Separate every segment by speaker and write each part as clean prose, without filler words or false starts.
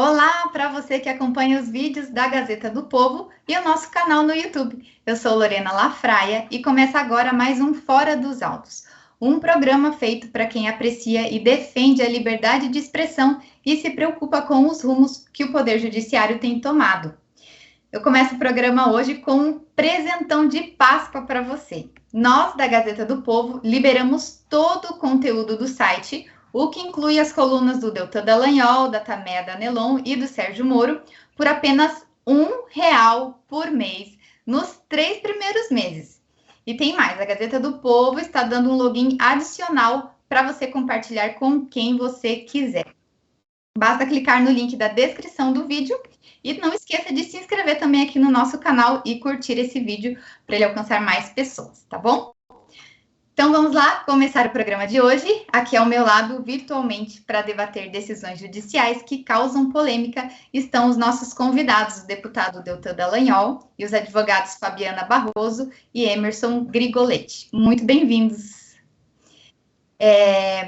Speaker 1: Olá para você que acompanha os vídeos da Gazeta do Povo e o nosso canal no YouTube. Eu sou Lorena Lafraia e começa agora mais um Fora dos Autos, um programa feito para quem aprecia e defende a liberdade de expressão e se preocupa com os rumos que o Poder Judiciário tem tomado. Eu começo o programa hoje com um presentão de Páscoa para você. Nós, da Gazeta do Povo, liberamos todo o conteúdo do site, o que inclui as colunas do Deltan Dallagnol, da Tameia Danelon e do Sérgio Moro, por apenas R$ 1 por mês, nos 3 primeiros meses. E tem mais, a Gazeta do Povo está dando um login adicional para você compartilhar com quem você quiser. Basta clicar no link da descrição do vídeo e não esqueça de se inscrever também aqui no nosso canal e curtir esse vídeo para ele alcançar mais pessoas, tá bom? Então vamos lá começar o programa de hoje. Aqui ao meu lado, virtualmente, para debater decisões judiciais que causam polêmica, estão os nossos convidados, o deputado Deltan Dallagnol e os advogados Fabiana Barroso e Emerson Grigoletti. Muito bem-vindos.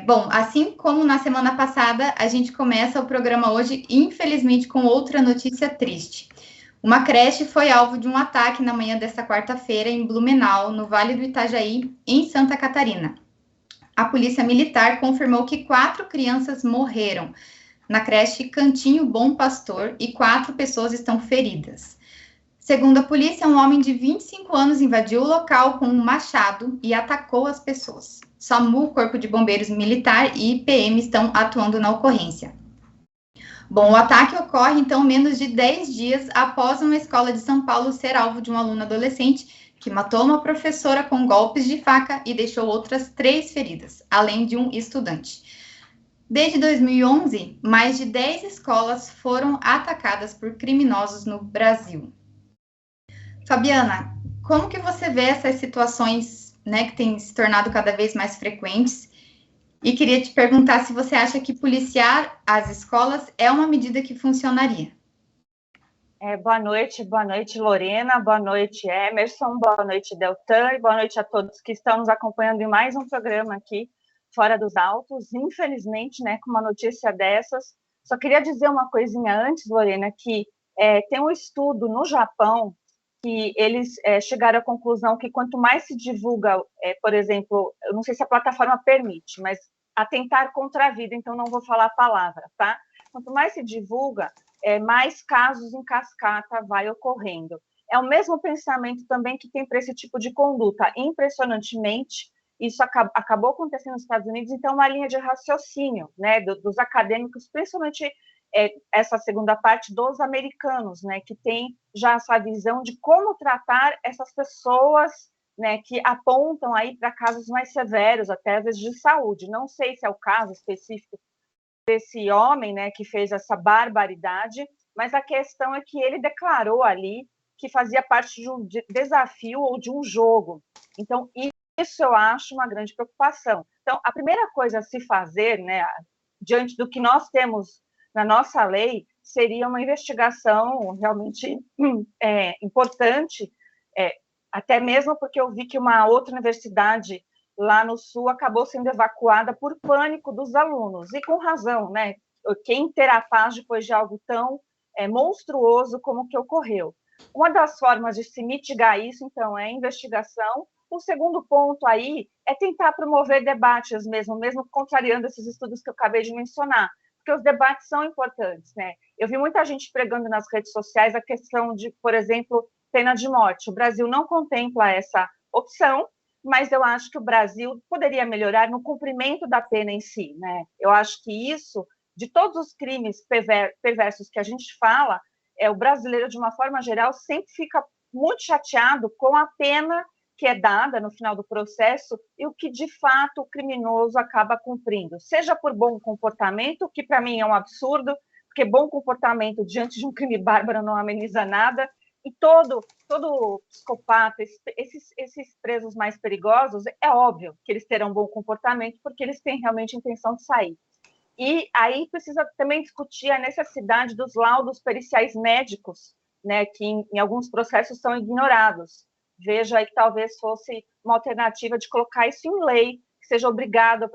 Speaker 1: Bom, assim como na semana passada, a gente começa o programa hoje, infelizmente, com outra notícia triste. Uma creche foi alvo de um ataque na manhã desta quarta-feira em Blumenau, no Vale do Itajaí, em Santa Catarina. A polícia militar confirmou que 4 crianças morreram na creche Cantinho Bom Pastor e 4 pessoas estão feridas. Segundo a polícia, um homem de 25 anos invadiu o local com um machado e atacou as pessoas. SAMU, Corpo de Bombeiros Militar e PM estão atuando na ocorrência. Bom, o ataque ocorre, então, menos de 10 dias após uma escola de São Paulo ser alvo de um aluno adolescente que matou uma professora com golpes de faca e deixou outras 3 feridas, além de um estudante. Desde 2011, mais de 10 escolas foram atacadas por criminosos no Brasil. Fabiana, como que você vê essas situações, né, que têm se tornado cada vez mais frequentes? E queria te perguntar se você acha que policiar as escolas é uma medida que funcionaria.
Speaker 2: Boa noite, Lorena, boa noite, Emerson, boa noite, Deltan, e boa noite a todos que estão nos acompanhando em mais um programa aqui, Fora dos Autos. Infelizmente, né, com uma notícia dessas, só queria dizer uma coisinha antes, Lorena, que tem um estudo no Japão que eles chegaram à conclusão que quanto mais se divulga, por exemplo, eu não sei se a plataforma permite, mas atentar contra a vida, então não vou falar a palavra, tá? Quanto mais se divulga, mais casos em cascata vai ocorrendo. É o mesmo pensamento também que tem para esse tipo de conduta. Impressionantemente, isso acabou acontecendo nos Estados Unidos, então uma linha de raciocínio, né, dos acadêmicos, principalmente essa segunda parte dos americanos, né, que tem já essa visão de como tratar essas pessoas, né, que apontam aí para casos mais severos, até às vezes de saúde. Não sei se é o caso específico desse homem, né, que fez essa barbaridade, mas a questão é que ele declarou ali que fazia parte de um desafio ou de um jogo. Então, isso eu acho uma grande preocupação. Então, a primeira coisa a se fazer, né, diante do que nós temos na nossa lei, seria uma investigação realmente importante, até mesmo porque eu vi que uma outra universidade lá no Sul acabou sendo evacuada por pânico dos alunos, e com razão, né? Quem terá paz depois de algo tão monstruoso como o que ocorreu? Uma das formas de se mitigar isso, então, é a investigação. O segundo ponto aí é tentar promover debates mesmo contrariando esses estudos que eu acabei de mencionar, porque os debates são importantes, né? Eu vi muita gente pregando nas redes sociais a questão de, por exemplo, pena de morte. O Brasil não contempla essa opção, mas eu acho que o Brasil poderia melhorar no cumprimento da pena em si, né? Eu acho que isso, de todos os crimes perversos que a gente fala, o brasileiro, de uma forma geral, sempre fica muito chateado com a pena que é dada no final do processo e o que, de fato, o criminoso acaba cumprindo, seja por bom comportamento, que para mim é um absurdo, porque bom comportamento diante de um crime bárbaro não ameniza nada, e todo psicopata, esses presos mais perigosos, é óbvio que eles terão bom comportamento, porque eles têm realmente intenção de sair. E aí precisa também discutir a necessidade dos laudos periciais médicos, né, que em alguns processos são ignorados. Vejo aí que talvez fosse uma alternativa de colocar isso em lei, que seja obrigado,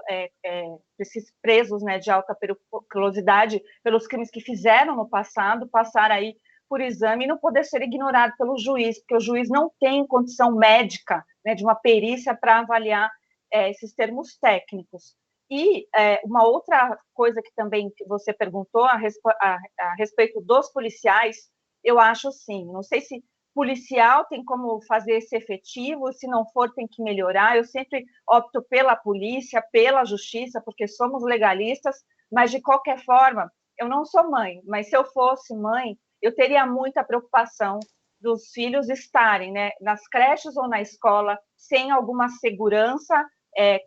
Speaker 2: esses presos, né, de alta periculosidade, pelos crimes que fizeram no passado, passar aí por exame e não poder ser ignorado pelo juiz, porque o juiz não tem condição médica, né, de uma perícia para avaliar esses termos técnicos. E uma outra coisa que também você perguntou a respeito dos policiais, eu acho sim, não sei se policial tem como fazer esse efetivo, se não for tem que melhorar, eu sempre opto pela polícia, pela justiça, porque somos legalistas, mas de qualquer forma, eu não sou mãe, mas se eu fosse mãe, eu teria muita preocupação dos filhos estarem, né, nas creches ou na escola sem alguma segurança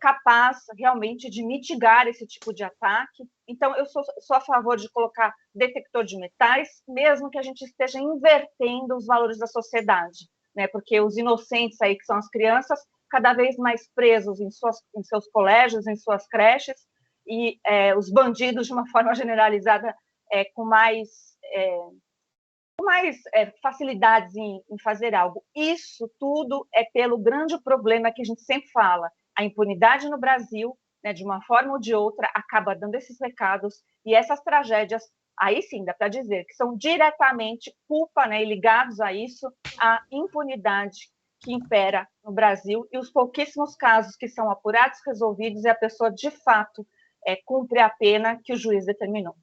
Speaker 2: capaz realmente de mitigar esse tipo de ataque. Então, eu sou a favor de colocar detector de metais, mesmo que a gente esteja invertendo os valores da sociedade, né? Porque os inocentes aí, que são as crianças, cada vez mais presos em seus colégios, em suas creches, e os bandidos, de uma forma generalizada, com mais facilidades em fazer algo. Isso tudo é pelo grande problema que a gente sempre fala. A impunidade no Brasil, né, de uma forma ou de outra, acaba dando esses recados, e essas tragédias, aí sim, dá para dizer que são diretamente culpa, né, e ligados a isso, a impunidade que impera no Brasil, e os pouquíssimos casos que são apurados, resolvidos, e a pessoa, de fato, cumpre a pena que o juiz determinou.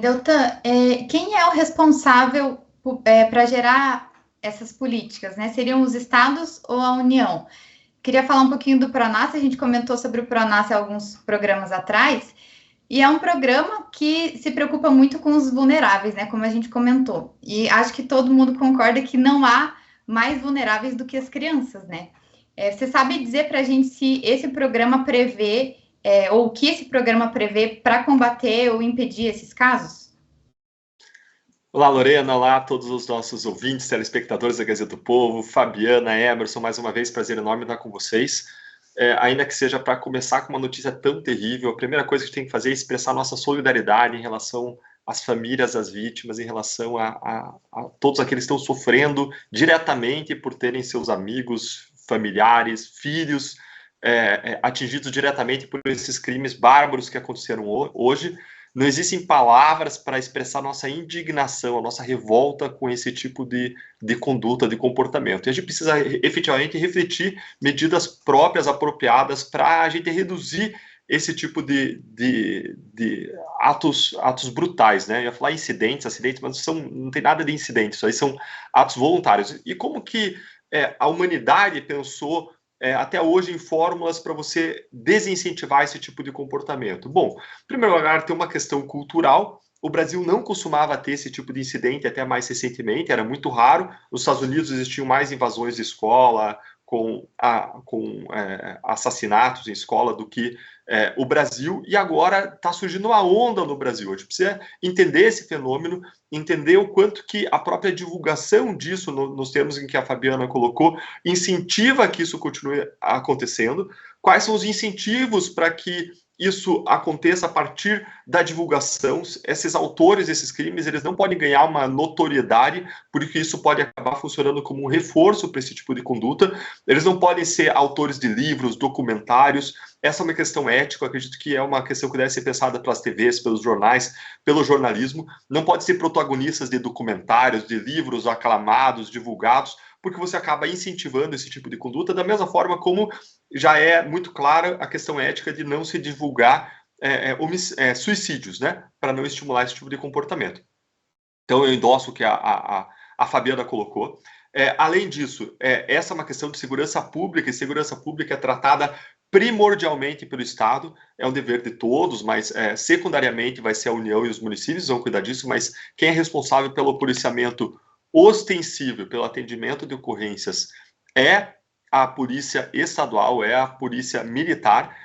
Speaker 1: Deltan, quem é o responsável para gerar essas políticas, né? Seriam os estados ou a União? Queria falar um pouquinho do PRONASSE, a gente comentou sobre o PRONASSE alguns programas atrás, e é um programa que se preocupa muito com os vulneráveis, né? Como a gente comentou. E acho que todo mundo concorda que não há mais vulneráveis do que as crianças, né? Você sabe dizer para a gente se esse programa prevê ou o que esse programa prevê para combater ou impedir esses casos?
Speaker 3: Olá, Lorena, olá a todos os nossos ouvintes, telespectadores da Gazeta do Povo, Fabiana, Emerson, mais uma vez, prazer enorme estar com vocês. Ainda que seja para começar com uma notícia tão terrível, a primeira coisa que a gente tem que fazer é expressar nossa solidariedade em relação às famílias das vítimas, em relação a todos aqueles que estão sofrendo diretamente por terem seus amigos, familiares, filhos atingidos diretamente por esses crimes bárbaros que aconteceram hoje. Não existem palavras para expressar nossa indignação, a nossa revolta com esse tipo de conduta, de comportamento. E a gente precisa efetivamente refletir medidas próprias, apropriadas, para a gente reduzir esse tipo de atos brutais, né? Eu ia falar incidentes, acidentes, mas não tem nada de incidente, isso aí são atos voluntários. E como que a humanidade pensou até hoje em fórmulas para você desincentivar esse tipo de comportamento? Bom, em primeiro lugar, tem uma questão cultural. O Brasil não costumava ter esse tipo de incidente até mais recentemente, era muito raro. Nos Estados Unidos existiam mais invasões de escola, com assassinatos em escola do que o Brasil, e agora está surgindo uma onda no Brasil. A gente precisa entender esse fenômeno, entender o quanto que a própria divulgação disso, nos termos em que a Fabiana colocou, incentiva que isso continue acontecendo. Quais são os incentivos para que isso aconteça a partir da divulgação? Esses autores desses crimes, eles não podem ganhar uma notoriedade, porque isso pode acabar funcionando como um reforço para esse tipo de conduta. Eles não podem ser autores de livros, documentários. Essa é uma questão ética, eu acredito que é uma questão que deve ser pensada pelas TVs, pelos jornais, pelo jornalismo. Não pode ser protagonistas de documentários, de livros aclamados, divulgados, porque você acaba incentivando esse tipo de conduta, da mesma forma como já é muito clara a questão ética de não se divulgar suicídios, né, para não estimular esse tipo de comportamento. Então, eu endosso o que a Fabiana colocou. Além disso, essa é uma questão de segurança pública, e segurança pública é tratada primordialmente pelo Estado, é um dever de todos, mas secundariamente vai ser a União e os municípios vão cuidar disso, mas quem é responsável pelo policiamento ostensivo, pelo atendimento de ocorrências, é a polícia estadual, é a polícia militar,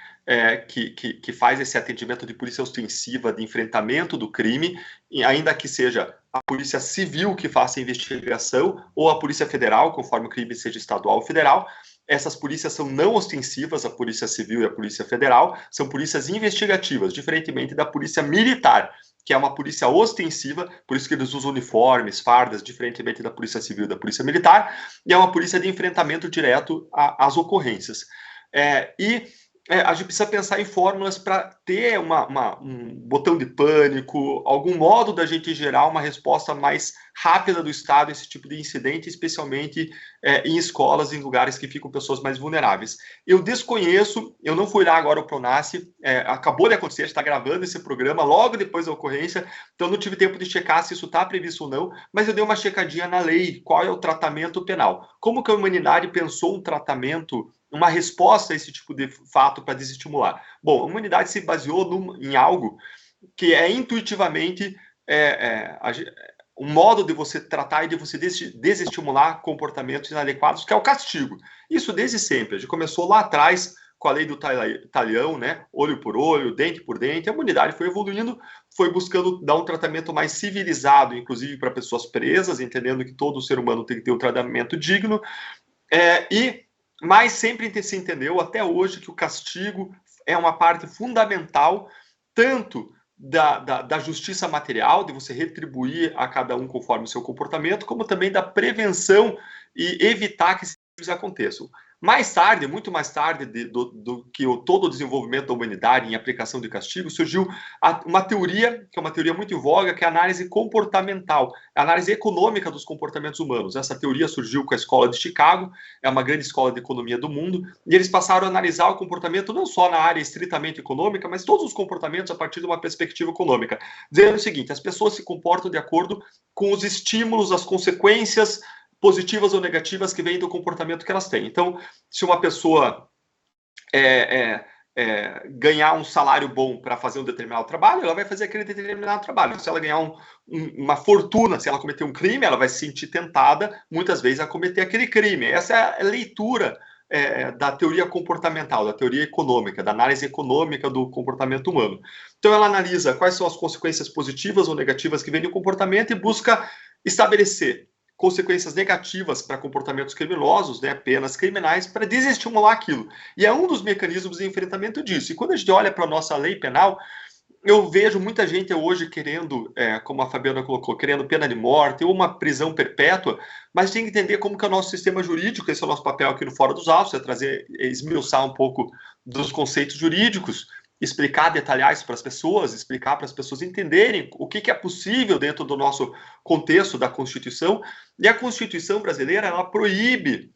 Speaker 3: que faz esse atendimento de polícia ostensiva, de enfrentamento do crime, e ainda que seja a polícia civil que faça a investigação, ou a polícia federal, conforme o crime seja estadual ou federal. Essas polícias são não ostensivas, a polícia civil e a polícia federal, são polícias investigativas, diferentemente da polícia militar, que é uma polícia ostensiva, por isso que eles usam uniformes, fardas, diferentemente da polícia civil e da polícia militar, e é uma polícia de enfrentamento direto às ocorrências. A gente precisa pensar em fórmulas para ter um botão de pânico, algum modo da gente gerar uma resposta mais rápida do Estado a esse tipo de incidente, especialmente em escolas, em lugares que ficam pessoas mais vulneráveis. Eu desconheço, eu não fui lá agora ao Pronasce, acabou de acontecer, a gente está gravando esse programa logo depois da ocorrência, então não tive tempo de checar se isso está previsto ou não, mas eu dei uma checadinha na lei, qual é o tratamento penal. Como que a humanidade pensou um tratamento, uma resposta a esse tipo de fato para desestimular? Bom, a humanidade se baseou em algo que é intuitivamente um modo de você tratar e de você desestimular comportamentos inadequados, que é o castigo. Isso desde sempre. A gente começou lá atrás com a lei do talhão, né? Olho por olho, dente por dente. A humanidade foi evoluindo, foi buscando dar um tratamento mais civilizado, inclusive para pessoas presas, entendendo que todo ser humano tem que ter um tratamento digno. Mas sempre se entendeu, até hoje, que o castigo é uma parte fundamental, tanto da justiça material, de você retribuir a cada um conforme o seu comportamento, como também da prevenção e evitar que esses crimes aconteçam. Mais tarde, muito mais tarde do que todo o desenvolvimento da humanidade em aplicação de castigo, surgiu uma teoria, que é uma teoria muito em voga, que é a análise comportamental, a análise econômica dos comportamentos humanos. Essa teoria surgiu com a Escola de Chicago, é uma grande escola de economia do mundo, e eles passaram a analisar o comportamento não só na área estritamente econômica, mas todos os comportamentos a partir de uma perspectiva econômica, dizendo o seguinte: as pessoas se comportam de acordo com os estímulos, as consequências positivas ou negativas que vêm do comportamento que elas têm. Então, se uma pessoa ganhar um salário bom para fazer um determinado trabalho, ela vai fazer aquele determinado trabalho. Se ela ganhar uma fortuna, se ela cometer um crime, ela vai se sentir tentada, muitas vezes, a cometer aquele crime. Essa é a leitura da teoria comportamental, da teoria econômica, da análise econômica do comportamento humano. Então, ela analisa quais são as consequências positivas ou negativas que vêm do comportamento e busca estabelecer consequências negativas para comportamentos criminosos, né, penas criminais, para desestimular aquilo. E é um dos mecanismos de enfrentamento disso. E quando a gente olha para a nossa lei penal, eu vejo muita gente hoje querendo, como a Fabiana colocou, querendo pena de morte ou uma prisão perpétua, mas tem que entender como que é o nosso sistema jurídico. Esse é o nosso papel aqui no Fora dos Autos, esmiuçar um pouco dos conceitos jurídicos, explicar, detalhar isso para as pessoas, explicar para as pessoas entenderem o que é possível dentro do nosso contexto da Constituição. E a Constituição brasileira, ela proíbe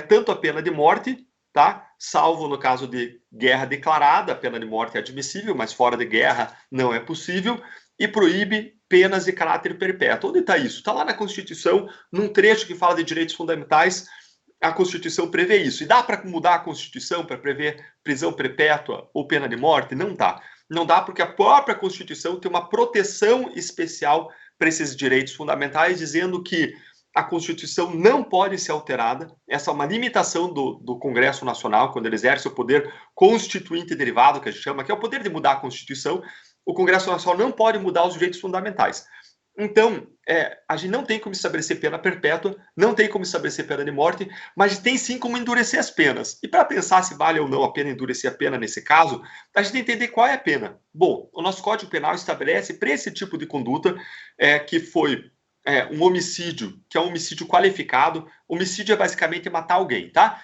Speaker 3: tanto a pena de morte, tá? Salvo no caso de guerra declarada, a pena de morte é admissível, mas fora de guerra não é possível, e proíbe penas de caráter perpétuo. Onde está isso? Está lá na Constituição, num trecho que fala de direitos fundamentais. A Constituição prevê isso. E dá para mudar a Constituição para prever prisão perpétua ou pena de morte? Não dá. Não dá porque a própria Constituição tem uma proteção especial para esses direitos fundamentais, dizendo que a Constituição não pode ser alterada. Essa é uma limitação do Congresso Nacional, quando ele exerce o poder constituinte derivado, que a gente chama, que é o poder de mudar a Constituição. O Congresso Nacional não pode mudar os direitos fundamentais. Então, a gente não tem como estabelecer pena perpétua, não tem como estabelecer pena de morte, mas tem sim como endurecer as penas. E para pensar se vale ou não a pena endurecer a pena nesse caso, a gente tem que entender qual é a pena. Bom, o nosso Código Penal estabelece para esse tipo de conduta que foi um homicídio, que é um homicídio qualificado. Homicídio é basicamente matar alguém, tá?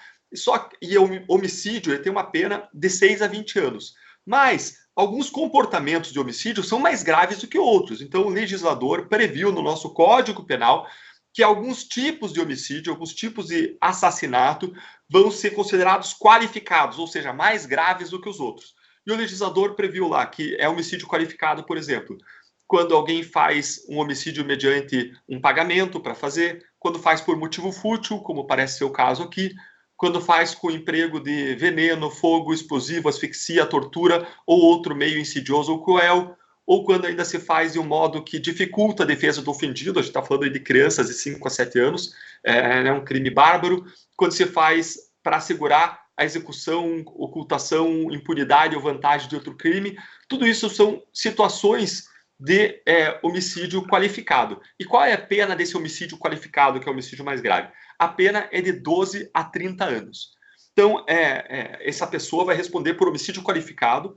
Speaker 3: E o homicídio ele tem uma pena de 6 a 20 anos. Mas alguns comportamentos de homicídio são mais graves do que outros. Então, o legislador previu no nosso Código Penal que alguns tipos de homicídio, alguns tipos de assassinato vão ser considerados qualificados, ou seja, mais graves do que os outros. E o legislador previu lá que é homicídio qualificado, por exemplo, quando alguém faz um homicídio mediante um pagamento para fazer, quando faz por motivo fútil, como parece ser o caso aqui, quando faz com o emprego de veneno, fogo, explosivo, asfixia, tortura ou outro meio insidioso ou cruel, ou quando ainda se faz de um modo que dificulta a defesa do ofendido. A gente está falando aí de crianças de 5 a 7 anos, é um crime bárbaro. Quando se faz para assegurar a execução, ocultação, impunidade ou vantagem de outro crime, tudo isso são situações de homicídio qualificado. E qual é a pena desse homicídio qualificado, que é o homicídio mais grave? A pena é de 12 a 30 anos. Então, essa pessoa vai responder por homicídio qualificado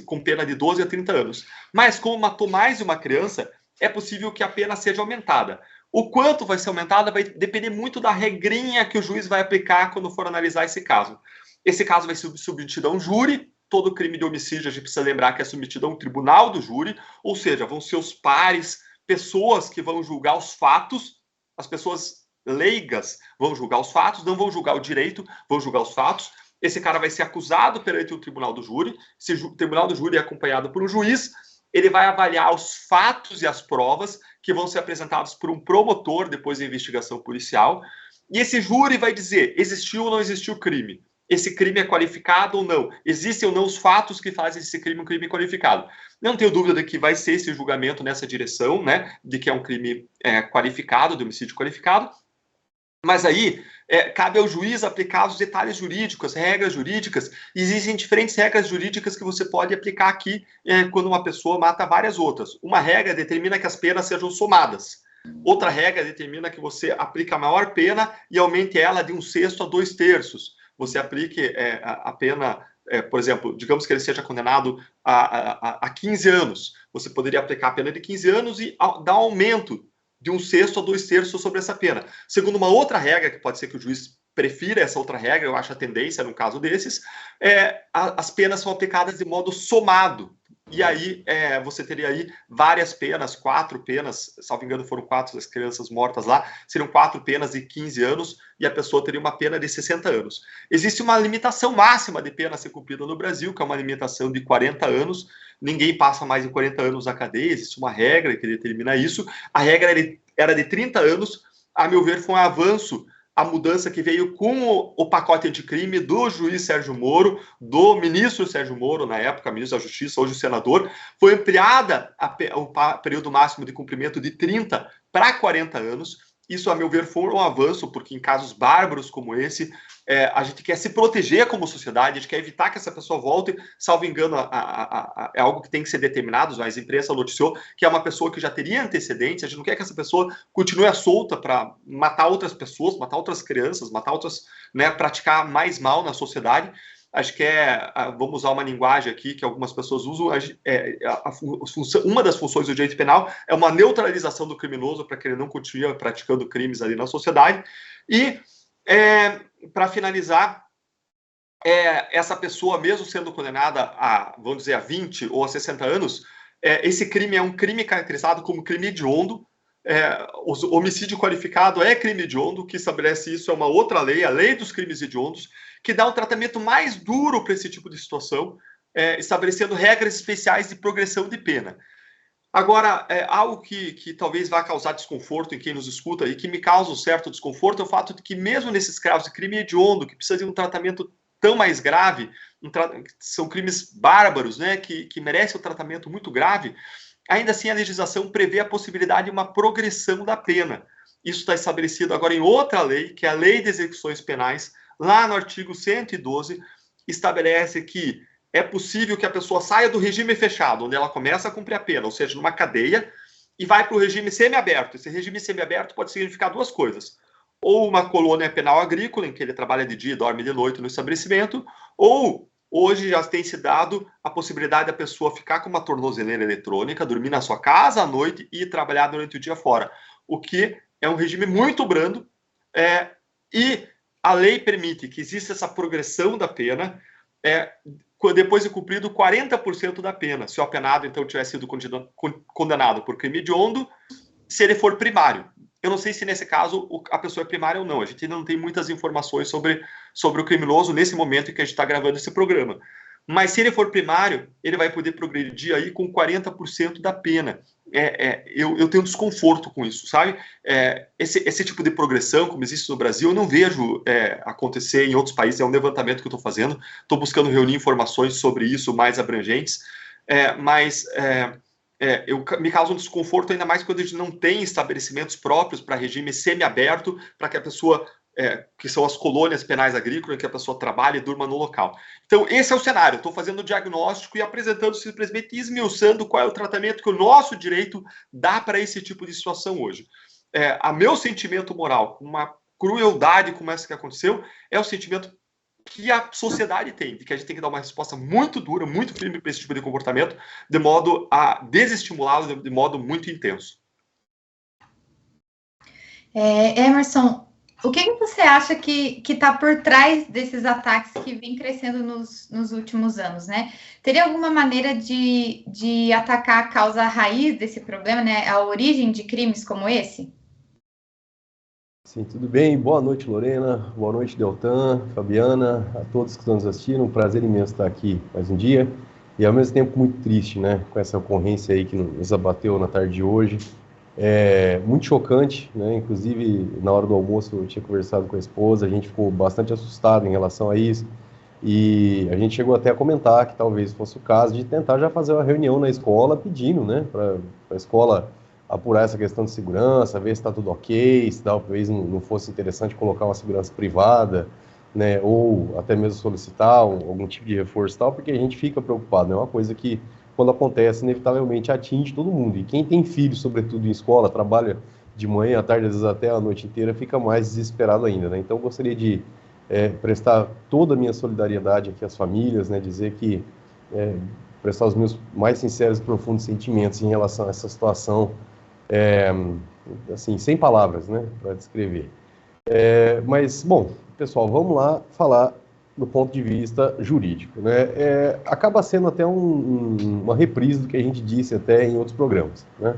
Speaker 3: com pena de 12 a 30 anos. Mas, como matou mais de uma criança, é possível que a pena seja aumentada. O quanto vai ser aumentada vai depender muito da regrinha que o juiz vai aplicar quando for analisar esse caso. Esse caso vai ser submetido a um júri. Todo crime de homicídio, a gente precisa lembrar que é submetido a um tribunal do júri, ou seja, vão ser os pares, pessoas que vão julgar os fatos, as pessoas leigas vão julgar os fatos, não vão julgar o direito, vão julgar os fatos. Esse cara vai ser acusado perante o tribunal do júri. Esse tribunal do júri é acompanhado por um juiz. Ele vai avaliar os fatos e as provas que vão ser apresentados por um promotor depois da investigação policial. E esse júri vai dizer, existiu ou não existiu crime? Esse crime é qualificado ou não? Existem ou não os fatos que fazem esse crime um crime qualificado? Não tenho dúvida de que vai ser esse julgamento nessa direção, né? De que é um crime qualificado, de homicídio qualificado. Mas aí cabe ao juiz aplicar os detalhes jurídicos, regras jurídicas. Existem diferentes regras jurídicas que você pode aplicar aqui quando uma pessoa mata várias outras. Uma regra determina que as penas sejam somadas. Outra regra determina que você aplique a maior pena e aumente ela de 1/6 a 2/3. Você aplique a pena, por exemplo, digamos que ele seja condenado a 15 anos. Você poderia aplicar a pena de 15 anos e dar um aumento de 1/6 a 2/3 sobre essa pena. Segundo uma outra regra, que pode ser que o juiz prefira essa outra regra, eu acho a tendência no caso desses, as penas são aplicadas de modo somado. E aí você teria aí várias penas, 4 penas, salvo engano foram 4 das crianças mortas lá, seriam 4 penas de 15 anos e a pessoa teria uma pena de 60 anos. Existe uma limitação máxima de pena a ser cumprida no Brasil, que é uma limitação de 40 anos, ninguém passa mais de 40 anos na cadeia, existe uma regra que determina isso, a regra era de 30 anos, a meu ver foi um avanço, a mudança que veio com o pacote anticrime do juiz Sérgio Moro, do ministro Sérgio Moro, na época, ministro da Justiça, hoje senador, foi ampliada o período máximo de cumprimento de 30 para 40 anos. Isso, a meu ver, foi um avanço, porque em casos bárbaros como esse, a gente quer se proteger como sociedade, a gente quer evitar que essa pessoa volte, salvo engano, é algo que tem que ser determinado, mas a imprensa noticiou que é uma pessoa que já teria antecedentes, a gente não quer que essa pessoa continue solta para matar outras pessoas, matar outras crianças, matar outras, né, praticar mais mal na sociedade. Acho que vamos usar uma linguagem aqui que algumas pessoas usam, uma das funções do direito penal é uma neutralização do criminoso para que ele não continue praticando crimes ali na sociedade. E, para finalizar, essa pessoa, mesmo sendo condenada vamos dizer, a 20 ou a 60 anos, esse crime é um crime caracterizado como crime hediondo. O homicídio qualificado é crime hediondo, que estabelece isso é uma outra lei, a lei dos crimes hediondos, que dá um tratamento mais duro para esse tipo de situação, estabelecendo regras especiais de progressão de pena. Agora, algo que talvez vá causar desconforto em quem nos escuta e que me causa um certo desconforto é o fato de que mesmo nesses casos de crime hediondo, que precisa de um tratamento tão mais grave, são crimes bárbaros, né, que merecem um tratamento muito grave, ainda assim a legislação prevê a possibilidade de uma progressão da pena. Isso está estabelecido agora em outra lei, que é a Lei de Execuções Penais, lá no artigo 112, estabelece que é possível que a pessoa saia do regime fechado, onde ela começa a cumprir a pena, ou seja, numa cadeia, e vai para o regime semiaberto. Esse regime semiaberto pode significar duas coisas. Ou uma colônia penal agrícola, em que ele trabalha de dia e dorme de noite no estabelecimento, ou hoje já tem se dado a possibilidade da pessoa ficar com uma tornozeleira eletrônica, dormir na sua casa à noite e trabalhar durante o dia fora. O que é um regime muito brando, e a lei permite que exista essa progressão da pena, depois de cumprido 40% da pena, se o apenado, então, tiver sido condenado por crime hediondo, se ele for primário. Eu não sei se, nesse caso, a pessoa é primária ou não. A gente ainda não tem muitas informações sobre o criminoso nesse momento em que a gente está gravando esse programa. Mas, se ele for primário, ele vai poder progredir aí com 40% da pena. Eu tenho desconforto com isso, sabe? Esse tipo de progressão, como existe no Brasil, eu não vejo acontecer em outros países. É um levantamento que eu estou fazendo. Estou buscando reunir informações sobre isso mais abrangentes. Me causa um desconforto ainda mais quando a gente não tem estabelecimentos próprios para regime semiaberto, para que a pessoa, que são as colônias penais agrícolas, que a pessoa trabalhe e durma no local. Então, esse é o cenário. Estou fazendo o diagnóstico e apresentando simplesmente, esmiuçando qual é o tratamento que o nosso direito dá para esse tipo de situação hoje. A meu sentimento moral, uma crueldade como essa que aconteceu, é o sentimento que a sociedade tem, de que a gente tem que dar uma resposta muito dura, muito firme para esse tipo de comportamento, de modo a desestimulá-lo de modo muito intenso.
Speaker 1: Emerson, O que você acha que está por trás desses ataques que vem crescendo nos últimos anos, né? Teria alguma maneira de atacar a causa raiz desse problema, né? A origem de crimes como esse?
Speaker 4: Sim, tudo bem. Boa noite, Lorena. Boa noite, Deltan, Fabiana, a todos que estão nos assistindo. Um prazer imenso estar aqui mais um dia. E ao mesmo tempo muito triste, né? Com essa ocorrência aí que nos abateu na tarde de hoje. É muito chocante, né? Inclusive, na hora do almoço, eu tinha conversado com a esposa, a gente ficou bastante assustado em relação a isso. E a gente chegou até a comentar que talvez fosse o caso de tentar já fazer uma reunião na escola pedindo, né? Para a escola apurar essa questão de segurança, ver se está tudo ok, se talvez não fosse interessante colocar uma segurança privada, né, ou até mesmo solicitar algum tipo de reforço e tal, porque a gente fica preocupado, é uma coisa que, quando acontece, inevitavelmente atinge todo mundo, e quem tem filho, sobretudo em escola, trabalha de manhã, à tarde, às vezes até a noite inteira, fica mais desesperado ainda, né, então eu gostaria de prestar toda a minha solidariedade aqui às famílias, né, dizer que, prestar os meus mais sinceros e profundos sentimentos em relação a essa situação, assim, sem palavras, né, para descrever. Mas, bom, pessoal, vamos lá falar do ponto de vista jurídico, né? Acaba sendo até uma reprise do que a gente disse até em outros programas, né?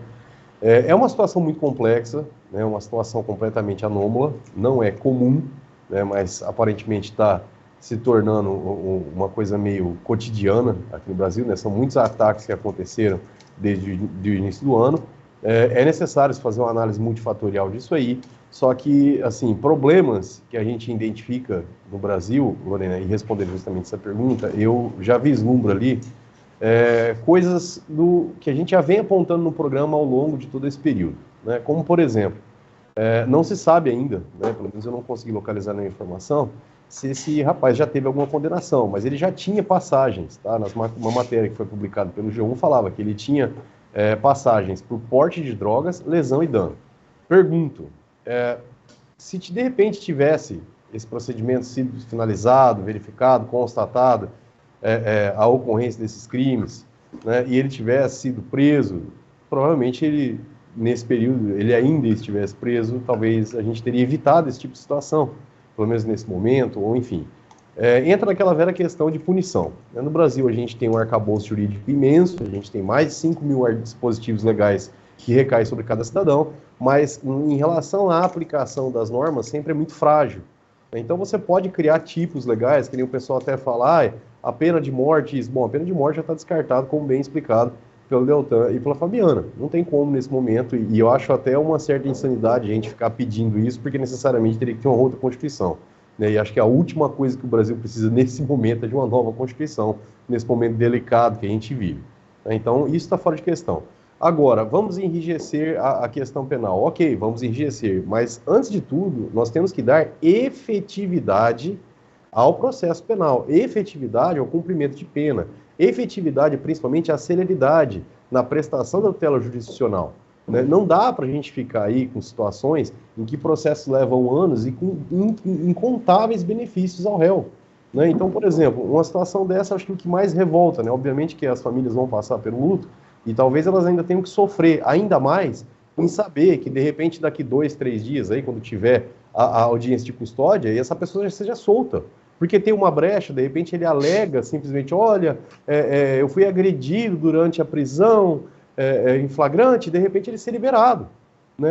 Speaker 4: É uma situação muito complexa, né? Uma situação completamente anômala, não é comum, né? Mas aparentemente está se tornando uma coisa meio cotidiana aqui no Brasil, né? São muitos ataques que aconteceram desde o início do ano. É necessário fazer uma análise multifatorial disso aí, só que, assim, problemas que a gente identifica no Brasil, Lorena, e respondendo justamente essa pergunta, eu já vislumbro ali coisas que a gente já vem apontando no programa ao longo de todo esse período, né? Como, por exemplo, não se sabe ainda, né, pelo menos eu não consegui localizar nenhuma informação, se esse rapaz já teve alguma condenação, mas ele já tinha passagens, tá? Uma matéria que foi publicada pelo G1 falava que ele tinha passagens por porte de drogas, lesão e dano. Pergunto, se de repente tivesse esse procedimento sido finalizado, verificado, constatado, a ocorrência desses crimes, né, e ele tivesse sido preso, provavelmente ele, nesse período, ele ainda estivesse preso, talvez a gente teria evitado esse tipo de situação, pelo menos nesse momento, ou enfim. Entra naquela velha questão de punição. No Brasil, a gente tem um arcabouço jurídico imenso, a gente tem mais de 5 mil dispositivos legais que recaem sobre cada cidadão, mas em relação à aplicação das normas, sempre é muito frágil. Então, você pode criar tipos legais, que nem o pessoal até fala, a pena de morte, bom, a pena de morte já está descartado, como bem explicado pelo Deltan e pela Fabiana. Não tem como nesse momento, e eu acho até uma certa insanidade a gente ficar pedindo isso, porque necessariamente teria que ter uma outra Constituição. E acho que a última coisa que o Brasil precisa nesse momento é de uma nova Constituição, nesse momento delicado que a gente vive. Então, isso está fora de questão. Agora, vamos enrijecer a questão penal. Ok, vamos enrijecer, mas antes de tudo, nós temos que dar efetividade ao processo penal, efetividade ao cumprimento de pena, efetividade principalmente à celeridade na prestação da tutela jurisdicional. Não dá para a gente ficar aí com situações em que processos levam anos e com incontáveis benefícios ao réu. Então, por exemplo, uma situação dessa, acho que o que mais revolta, obviamente que as famílias vão passar pelo luto, e talvez elas ainda tenham que sofrer ainda mais em saber que, de repente, daqui 2, 3 dias, aí, quando tiver a audiência de custódia, e essa pessoa já seja solta. Porque tem uma brecha, de repente ele alega simplesmente, olha, eu fui agredido durante a prisão, em flagrante, de repente ele ser liberado.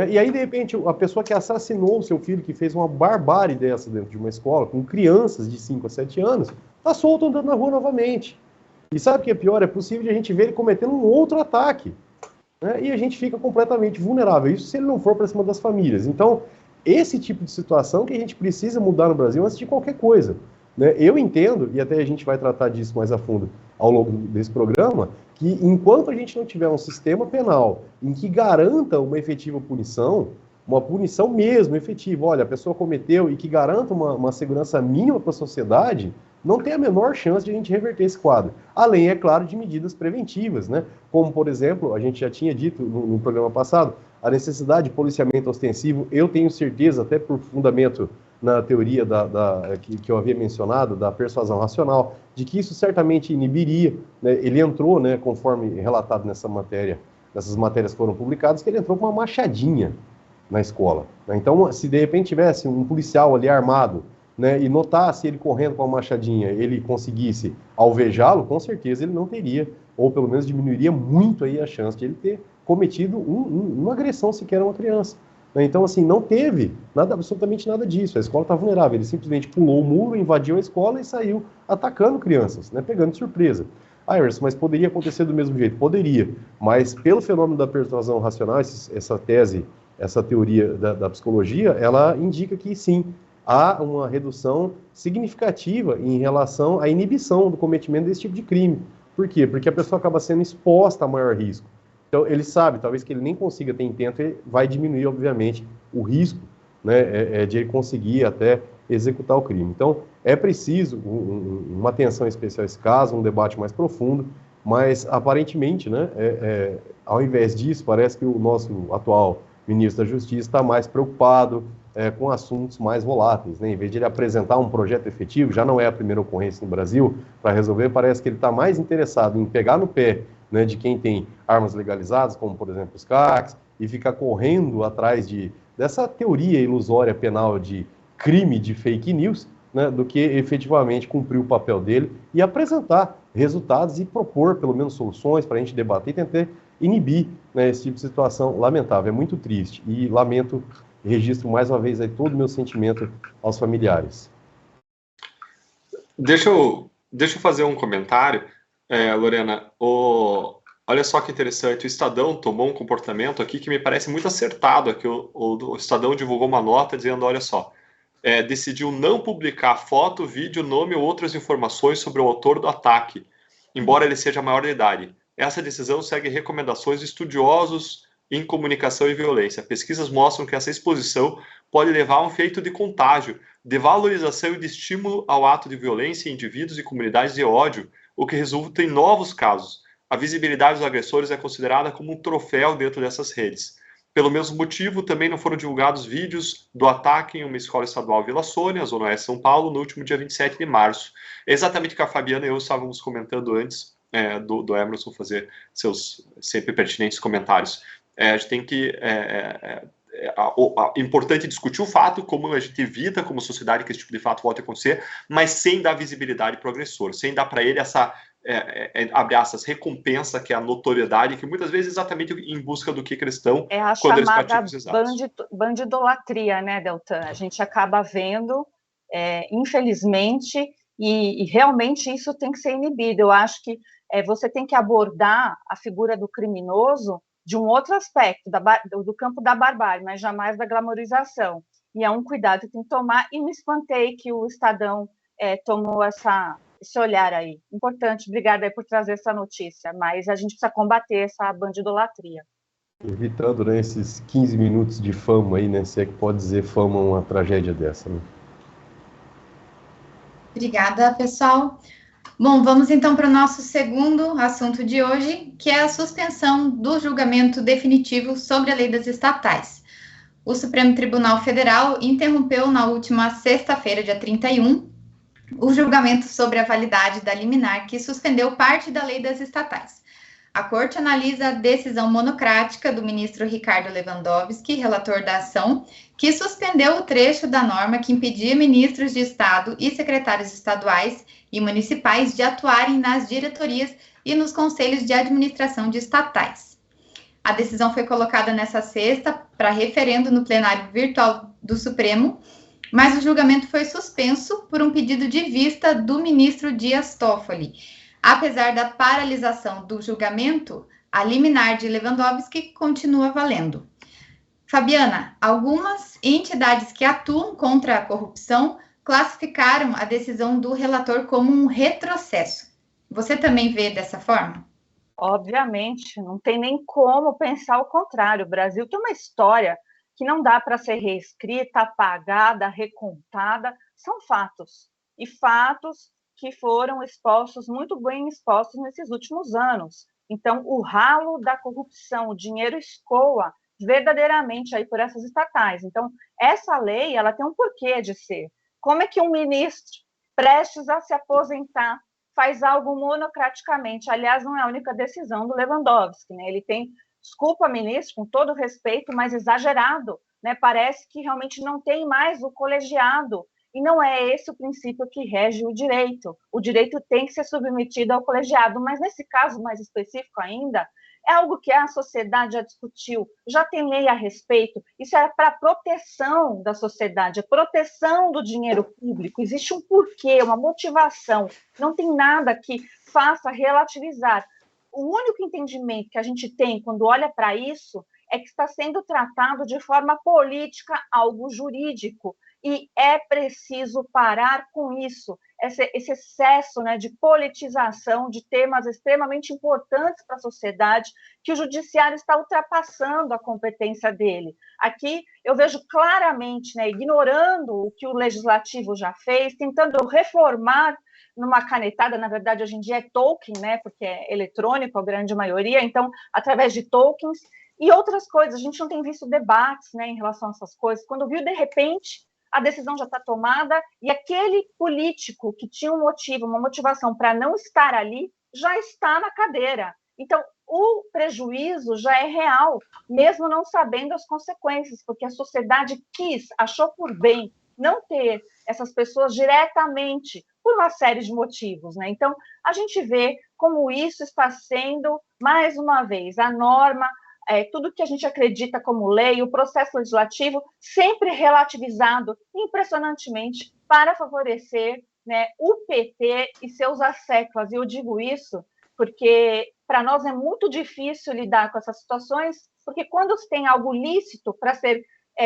Speaker 4: E aí, de repente, a pessoa que assassinou o seu filho, que fez uma barbárie dessa dentro de uma escola, com crianças de 5 a 7 anos, está solto andando na rua novamente. E sabe o que é pior? É possível de a gente ver ele cometendo um outro ataque. E a gente fica completamente vulnerável. Isso se ele não for para cima das famílias. Então, esse tipo de situação que a gente precisa mudar no Brasil antes de qualquer coisa. Eu entendo, e até a gente vai tratar disso mais a fundo ao longo desse programa, que enquanto a gente não tiver um sistema penal em que garanta uma efetiva punição, uma punição mesmo efetiva, olha, a pessoa cometeu e que garanta uma segurança mínima para a sociedade, não tem a menor chance de a gente reverter esse quadro. Além, é claro, de medidas preventivas, como, por exemplo, a gente já tinha dito no programa passado, a necessidade de policiamento ostensivo, eu tenho certeza, até por fundamento na teoria que eu havia mencionado, da persuasão racional, de que isso certamente inibiria, ele entrou, conforme relatado nessa matéria, essas matérias foram publicadas, que ele entrou com uma machadinha na escola. Né? Então, se de repente tivesse um policial ali armado, né, e notasse ele correndo com a machadinha, ele conseguisse alvejá-lo, com certeza ele não teria, ou pelo menos diminuiria muito aí a chance de ele ter cometido uma agressão sequer a uma criança. Né? Então, assim, não teve absolutamente nada disso. A escola está vulnerável. Ele simplesmente pulou o muro, invadiu a escola e saiu atacando crianças, né, pegando de surpresa. Ah, Emerson, mas poderia acontecer do mesmo jeito? Poderia, mas pelo fenômeno da persuasão racional, essa tese, essa teoria da psicologia, ela indica que sim, há uma redução significativa em relação à inibição do cometimento desse tipo de crime. Por quê? Porque a pessoa acaba sendo exposta a maior risco. Então, ele sabe, talvez que ele nem consiga ter intento, e vai diminuir, obviamente, o risco, né, de ele conseguir até executar o crime. Então, é preciso uma atenção especial a esse caso, um debate mais profundo, mas, aparentemente, né, ao invés disso, parece que o nosso atual ministro da Justiça está mais preocupado com assuntos mais voláteis, né? Em vez de ele apresentar um projeto efetivo, já não é a primeira ocorrência no Brasil, para resolver, parece que ele está mais interessado em pegar no pé, né, de quem tem armas legalizadas, como, por exemplo, os CACs, e ficar correndo atrás dessa teoria ilusória penal de crime de fake news, né, do que efetivamente cumprir o papel dele e apresentar resultados e propor, pelo menos, soluções para a gente debater e tentar inibir, né, esse tipo de situação lamentável. É muito triste e lamento, registro mais uma vez aí todo o meu sentimento aos familiares.
Speaker 3: Deixa eu fazer um comentário, Lorena. Olha só que interessante, o Estadão tomou um comportamento aqui que me parece muito acertado. Aqui o Estadão divulgou uma nota dizendo, olha só, decidiu não publicar foto, vídeo, nome ou outras informações sobre o autor do ataque, embora ele seja maior de idade. Essa decisão segue recomendações de estudiosos em comunicação e violência. Pesquisas mostram que essa exposição pode levar a um efeito de contágio, de valorização e de estímulo ao ato de violência em indivíduos e comunidades de ódio, o que resulta em novos casos. A visibilidade dos agressores é considerada como um troféu dentro dessas redes. Pelo mesmo motivo, também não foram divulgados vídeos do ataque em uma escola estadual Vila Sônia, Zona Oeste de São Paulo, no último dia 27 de março. É exatamente o que a Fabiana e eu estávamos comentando antes do Emerson fazer seus sempre pertinentes comentários. A gente tem que... É importante discutir o fato, como a gente evita, como sociedade, que esse tipo de fato volte a acontecer, mas sem dar visibilidade para o agressor, sem dar para ele essa, abre aspas, recompensa, que é a notoriedade, que muitas vezes é exatamente em busca do que cristão, quando eles praticam esses atos.
Speaker 2: Bandidolatria, né, Deltan? A gente acaba vendo, infelizmente, e realmente isso tem que ser inibido. Eu acho que você tem que abordar a figura do criminoso de um outro aspecto, do campo da barbárie, mas jamais da glamorização. E é um cuidado que tem que tomar, e me espantei que o Estadão tomou esse olhar aí. Importante, obrigada aí por trazer essa notícia, mas a gente precisa combater essa bandidolatria.
Speaker 4: Evitando, né, esses 15 minutos de fama aí, né, se é que pode dizer fama uma tragédia dessa, né?
Speaker 1: Obrigada, pessoal. Bom, vamos então para o nosso segundo assunto de hoje, que é a suspensão do julgamento definitivo sobre a lei das estatais. O Supremo Tribunal Federal interrompeu na última sexta-feira, dia 31, o julgamento sobre a validade da liminar que suspendeu parte da lei das estatais. A Corte analisa a decisão monocrática do ministro Ricardo Lewandowski, relator da ação, que suspendeu o trecho da norma que impedia ministros de Estado e secretários estaduais e municipais de atuarem nas diretorias e nos conselhos de administração de estatais. A decisão foi colocada nessa sexta para referendo no plenário virtual do Supremo, mas o julgamento foi suspenso por um pedido de vista do ministro Dias Toffoli. Apesar da paralisação do julgamento, a liminar de Lewandowski continua valendo. Fabiana, algumas entidades que atuam contra a corrupção classificaram a decisão do relator como um retrocesso. Você também vê dessa forma?
Speaker 2: Obviamente, não tem nem como pensar o contrário. O Brasil tem uma história que não dá para ser reescrita, apagada, recontada. São fatos. E fatos que foram expostos, muito bem expostos nesses últimos anos. Então, o ralo da corrupção, o dinheiro escoa verdadeiramente aí por essas estatais. Então, essa lei, ela tem um porquê de ser. Como é que um ministro, prestes a se aposentar, faz algo monocraticamente? Aliás, não é a única decisão do Lewandowski, né? Ele tem, desculpa, ministro, com todo respeito, mas exagerado né? Parece que realmente não tem mais o colegiado, e não é esse o princípio que rege o direito. O direito tem que ser submetido ao colegiado, mas nesse caso mais específico ainda, é algo que a sociedade já discutiu, já tem lei a respeito, isso é para proteção da sociedade, é proteção do dinheiro público, existe um porquê, uma motivação, não tem nada que faça relativizar. O único entendimento que a gente tem quando olha para isso é que está sendo tratado de forma política algo jurídico, e é preciso parar com isso, esse excesso, né, de politização de temas extremamente importantes para a sociedade, que o judiciário está ultrapassando a competência dele. Aqui eu vejo claramente, né, ignorando o que o legislativo já fez, tentando reformar numa canetada, na verdade hoje em dia é token, né, porque é eletrônico a grande maioria, então através de tokens e outras coisas. A gente não tem visto debates, né, em relação a essas coisas. Quando viu, de repente, a decisão já está tomada e aquele político que tinha um motivo, uma motivação para não estar ali, já está na cadeira. Então, o prejuízo já é real, mesmo não sabendo as consequências, porque a sociedade achou por bem não ter essas pessoas diretamente por uma série de motivos, né? Então, a gente vê como isso está sendo, mais uma vez, a norma, tudo que a gente acredita como lei, o processo legislativo, sempre relativizado impressionantemente para favorecer, né, o PT e seus asseclas. E eu digo isso porque para nós é muito difícil lidar com essas situações, porque quando se tem algo lícito para ser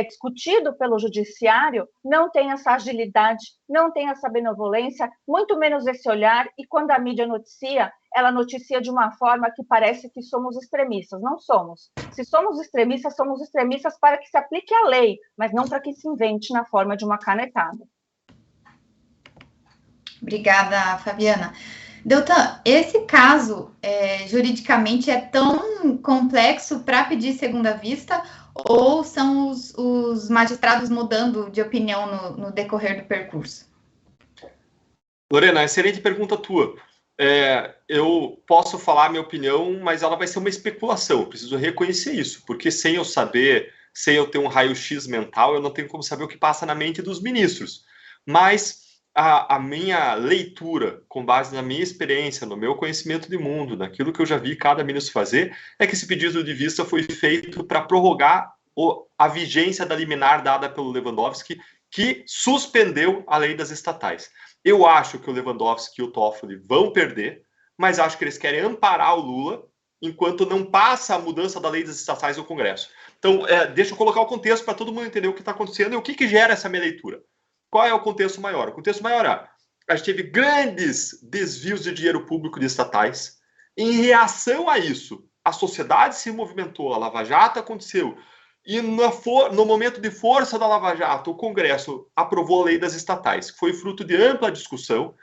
Speaker 2: discutido pelo judiciário, não tem essa agilidade, não tem essa benevolência, muito menos esse olhar, e quando a mídia noticia, ela noticia de uma forma que parece que somos extremistas. Não somos. Se somos extremistas para que se aplique a lei, mas não para que se invente na forma de uma canetada.
Speaker 1: Obrigada, Fabiana. Deltan, esse caso juridicamente é tão complexo para pedir segunda vista, ou são os magistrados mudando de opinião no decorrer do percurso?
Speaker 3: Lorena, excelente pergunta tua. Eu posso falar a minha opinião, mas ela vai ser uma especulação. Eu preciso reconhecer isso, porque sem eu saber, sem eu ter um raio-x mental, eu não tenho como saber o que passa na mente dos ministros. Mas a minha leitura, com base na minha experiência, no meu conhecimento de mundo, naquilo que eu já vi cada ministro fazer, é que esse pedido de vista foi feito para prorrogar a vigência da liminar dada pelo Lewandowski, que suspendeu a lei das estatais. Eu acho que o Lewandowski e o Toffoli vão perder, mas acho que eles querem amparar o Lula enquanto não passa a mudança da lei das estatais no Congresso. Então, deixa eu colocar o contexto para todo mundo entender o que está acontecendo e o que gera essa minha leitura. Qual é o contexto maior? O contexto maior é: a gente teve grandes desvios de dinheiro público de estatais. Em reação a isso, a sociedade se movimentou, a Lava Jato aconteceu. E no momento de força da Lava Jato, o Congresso aprovou a lei das estatais, que foi fruto de ampla discussão.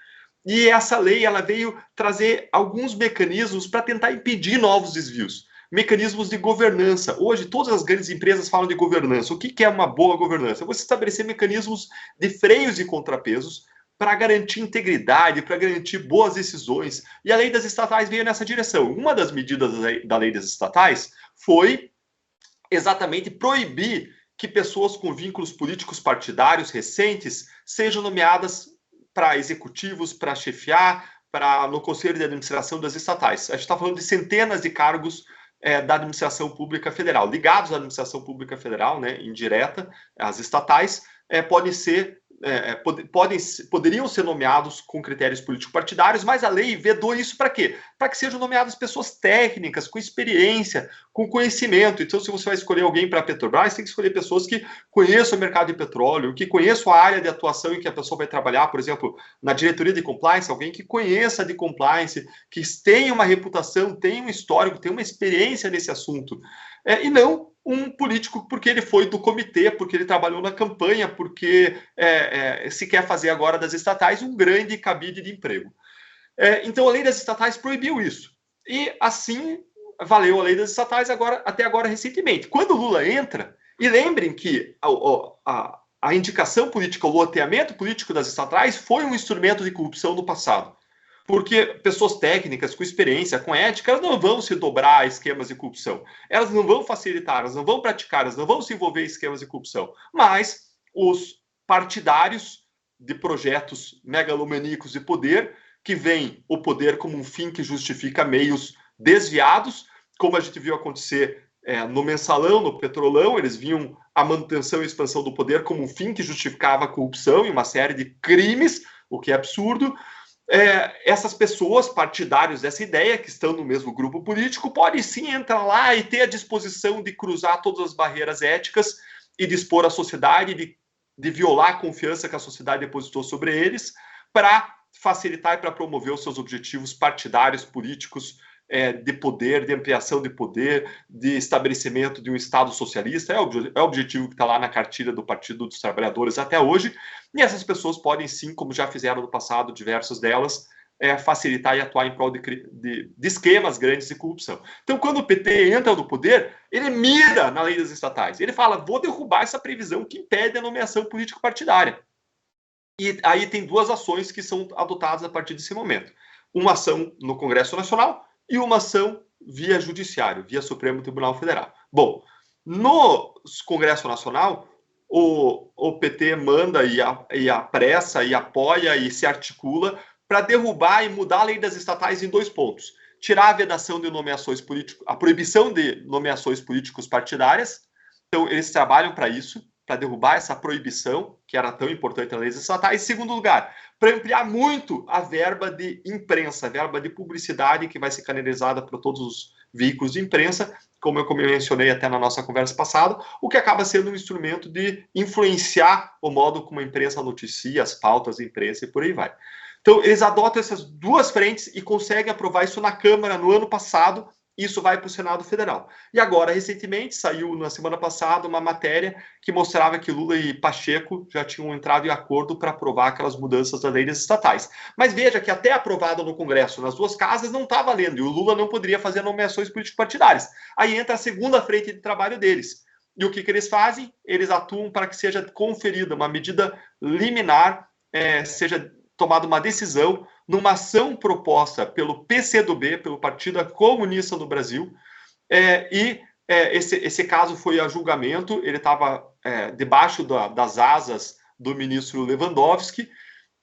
Speaker 3: E essa lei ela veio trazer alguns mecanismos para tentar impedir novos desvios. Mecanismos de governança. Hoje, todas as grandes empresas falam de governança. O que é uma boa governança? É você estabelecer mecanismos de freios e contrapesos para garantir integridade, para garantir boas decisões. E a lei das estatais veio nessa direção. Uma das medidas da lei das estatais foi exatamente proibir que pessoas com vínculos políticos partidários recentes sejam nomeadas para executivos, para chefiar, no Conselho de Administração das estatais. A gente está falando de centenas de cargos da administração pública federal, ligados à administração pública federal, né, indireta, as estatais, poderiam ser nomeados com critérios político-partidários, mas a lei vedou isso para quê? Para que sejam nomeadas pessoas técnicas, com experiência, com conhecimento. Então, se você vai escolher alguém para a Petrobras, tem que escolher pessoas que conheçam o mercado de petróleo, que conheçam a área de atuação em que a pessoa vai trabalhar, por exemplo, na diretoria de compliance, alguém que conheça de compliance, que tenha uma reputação, tenha um histórico, tenha uma experiência nesse assunto. E não um político porque ele foi do comitê, porque ele trabalhou na campanha, porque se quer fazer agora das estatais um grande cabide de emprego. Então, a lei das estatais proibiu isso. E, assim, valeu a lei das estatais até agora recentemente. Quando o Lula entra, e lembrem que a indicação política, o loteamento político das estatais foi um instrumento de corrupção no passado. Porque pessoas técnicas, com experiência, com ética, elas não vão se dobrar a esquemas de corrupção. Elas não vão facilitar, elas não vão praticar, elas não vão se envolver em esquemas de corrupção. Mas os partidários de projetos megalomaníacos de poder, que veem o poder como um fim que justifica meios desviados, como a gente viu acontecer no Mensalão, no Petrolão, eles viam a manutenção e expansão do poder como um fim que justificava a corrupção e uma série de crimes, o que é absurdo. Essas pessoas, partidários dessa ideia, que estão no mesmo grupo político, podem sim entrar lá e ter a disposição de cruzar todas as barreiras éticas e de expor a sociedade, de violar a confiança que a sociedade depositou sobre eles, para facilitar e para promover os seus objetivos partidários, políticos, de poder, de ampliação de poder, de estabelecimento de um Estado socialista. É o objetivo que está lá na cartilha do Partido dos Trabalhadores até hoje. E essas pessoas podem sim, como já fizeram no passado, diversas delas, facilitar e atuar em prol de esquemas grandes de corrupção. Então, quando o PT entra no poder, ele mira na lei das estatais. Ele fala, vou derrubar essa previsão que impede a nomeação político-partidária. E aí tem duas ações que são adotadas a partir desse momento. Uma ação no Congresso Nacional e uma ação via judiciário, via Supremo Tribunal Federal. Bom, no Congresso Nacional, o PT manda e apressa e apoia e se articula para derrubar e mudar a lei das estatais em 2 pontos. Tirar a vedação de nomeações políticas, a proibição de nomeações políticos partidárias. Então, eles trabalham para isso, para derrubar essa proibição, que era tão importante na lei das estatais. Em segundo lugar, para ampliar muito a verba de imprensa, a verba de publicidade que vai ser canalizada para todos os veículos de imprensa, como eu mencionei até na nossa conversa passada, o que acaba sendo um instrumento de influenciar o modo como a imprensa noticia, as pautas da imprensa e por aí vai. Então, eles adotam essas 2 frentes e conseguem aprovar isso na Câmara no ano passado. Isso vai para o Senado Federal. E agora, recentemente, saiu na semana passada uma matéria que mostrava que Lula e Pacheco já tinham entrado em acordo para aprovar aquelas mudanças das leis estatais. Mas veja que até aprovado no Congresso, nas 2 casas, não está valendo. E o Lula não poderia fazer nomeações político-partidárias. Aí entra a segunda frente de trabalho deles. E o que eles fazem? Eles atuam para que seja conferida uma medida liminar, seja tomada uma decisão numa ação proposta pelo PCdoB, pelo Partido Comunista do Brasil, esse caso foi a julgamento, ele estava debaixo das asas do ministro Lewandowski,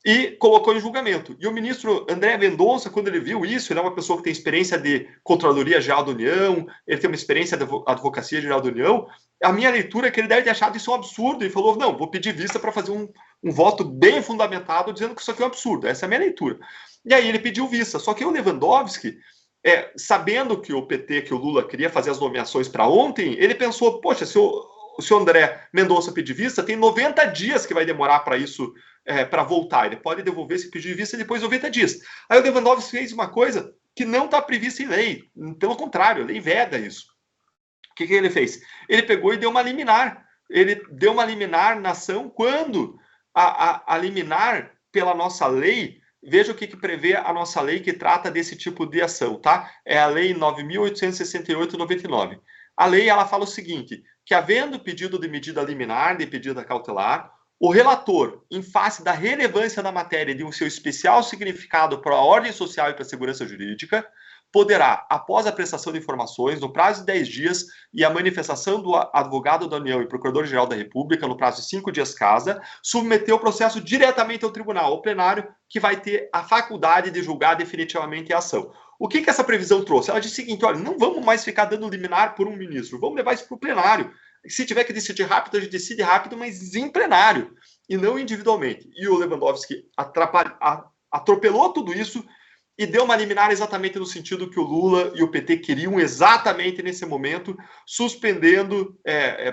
Speaker 3: e colocou em julgamento. E o ministro André Mendonça, quando ele viu isso, ele é uma pessoa que tem experiência de Controladoria Geral da União, ele tem uma experiência de Advocacia Geral da União, a minha leitura é que ele deve ter achado isso um absurdo, e falou, não, vou pedir vista para fazer um voto bem fundamentado, dizendo que isso aqui é um absurdo. Essa é a minha leitura. E aí ele pediu vista. Só que o Lewandowski, sabendo que o PT, que o Lula queria fazer as nomeações para ontem, ele pensou, poxa, se o André Mendonça pedir vista, tem 90 dias que vai demorar para isso, para voltar. Ele pode devolver esse pedido de vista depois de 90 dias. Aí o Lewandowski fez uma coisa que não está prevista em lei. Pelo contrário, a lei veda isso. O que ele fez? Ele pegou e deu uma liminar. Ele deu uma liminar na ação quando a liminar, pela nossa lei, veja o que prevê a nossa lei que trata desse tipo de ação, tá? É a Lei 9.868/99. A lei, ela fala o seguinte, que havendo pedido de medida liminar, de medida cautelar, o relator, em face da relevância da matéria e de um seu especial significado para a ordem social e para a segurança jurídica, poderá, após a prestação de informações, no prazo de 10 dias e a manifestação do advogado da União e Procurador-Geral da República, no prazo de 5 dias cada, submeter o processo diretamente ao tribunal, ao plenário, que vai ter a faculdade de julgar definitivamente a ação. O que essa previsão trouxe? Ela disse o seguinte, olha, não vamos mais ficar dando liminar por um ministro, vamos levar isso para o plenário. Se tiver que decidir rápido, a gente decide rápido, mas em plenário, e não individualmente. E o Lewandowski atropelou tudo isso e deu uma liminar exatamente no sentido que o Lula e o PT queriam exatamente nesse momento, suspendendo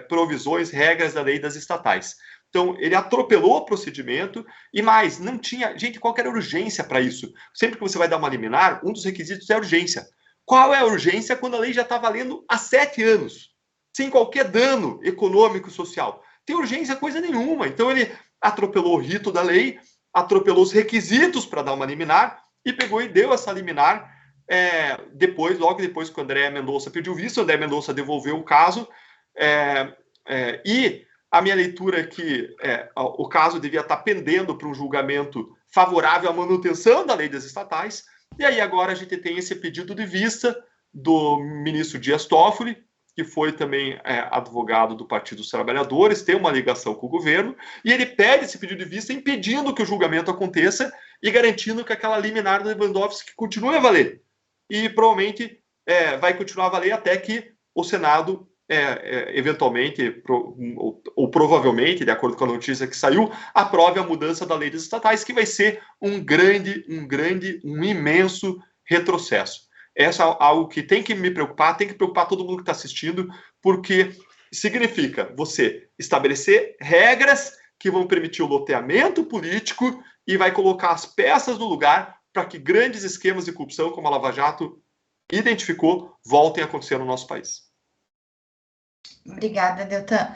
Speaker 3: provisões, regras da lei das estatais. Então, ele atropelou o procedimento e mais, não tinha... Gente, qual que era a urgência para isso? Sempre que você vai dar uma liminar, um dos requisitos é a urgência. Qual é a urgência quando a lei já está valendo há 7 anos? Sem qualquer dano econômico e social. Tem urgência coisa nenhuma. Então, ele atropelou o rito da lei, atropelou os requisitos para dar uma liminar, e pegou e deu essa liminar logo depois que o André Mendonça pediu vista, o André Mendonça devolveu o caso, e a minha leitura é que o caso devia estar pendendo para um julgamento favorável à manutenção da lei das estatais. E aí agora a gente tem esse pedido de vista do ministro Dias Toffoli, que foi também advogado do Partido dos Trabalhadores, tem uma ligação com o governo, e ele pede esse pedido de vista impedindo que o julgamento aconteça e garantindo que aquela liminar do Lewandowski continue a valer. E provavelmente vai continuar a valer até que o Senado, eventualmente, ou provavelmente, de acordo com a notícia que saiu, aprove a mudança da lei das estatais, que vai ser um imenso retrocesso. Essa é algo que tem que me preocupar, tem que preocupar todo mundo que está assistindo, porque significa você estabelecer regras que vão permitir o loteamento político e vai colocar as peças no lugar para que grandes esquemas de corrupção, como a Lava Jato identificou, voltem a acontecer no nosso país.
Speaker 1: Obrigada, Deltan.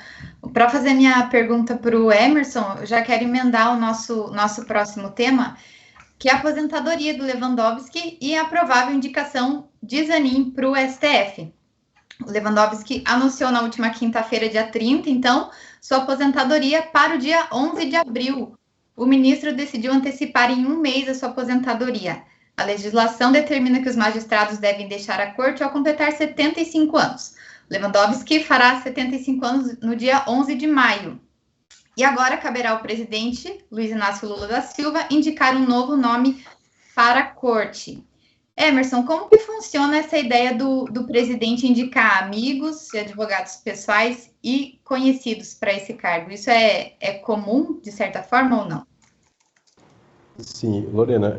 Speaker 1: Para fazer minha pergunta para o Emerson, eu já quero emendar o nosso próximo tema, que é a aposentadoria do Lewandowski e a provável indicação de Zanin para o STF. O Lewandowski anunciou na última quinta-feira, dia 30, então, sua aposentadoria para o dia 11 de abril. O ministro decidiu antecipar em um mês a sua aposentadoria. A legislação determina que os magistrados devem deixar a corte ao completar 75 anos. Lewandowski fará 75 anos no dia 11 de maio. E agora caberá ao presidente, Luiz Inácio Lula da Silva, indicar um novo nome para a corte. Emerson, como que funciona essa ideia do presidente indicar amigos e advogados pessoais e conhecidos para esse cargo? Isso é comum, de certa forma, ou não?
Speaker 4: Sim, Lorena,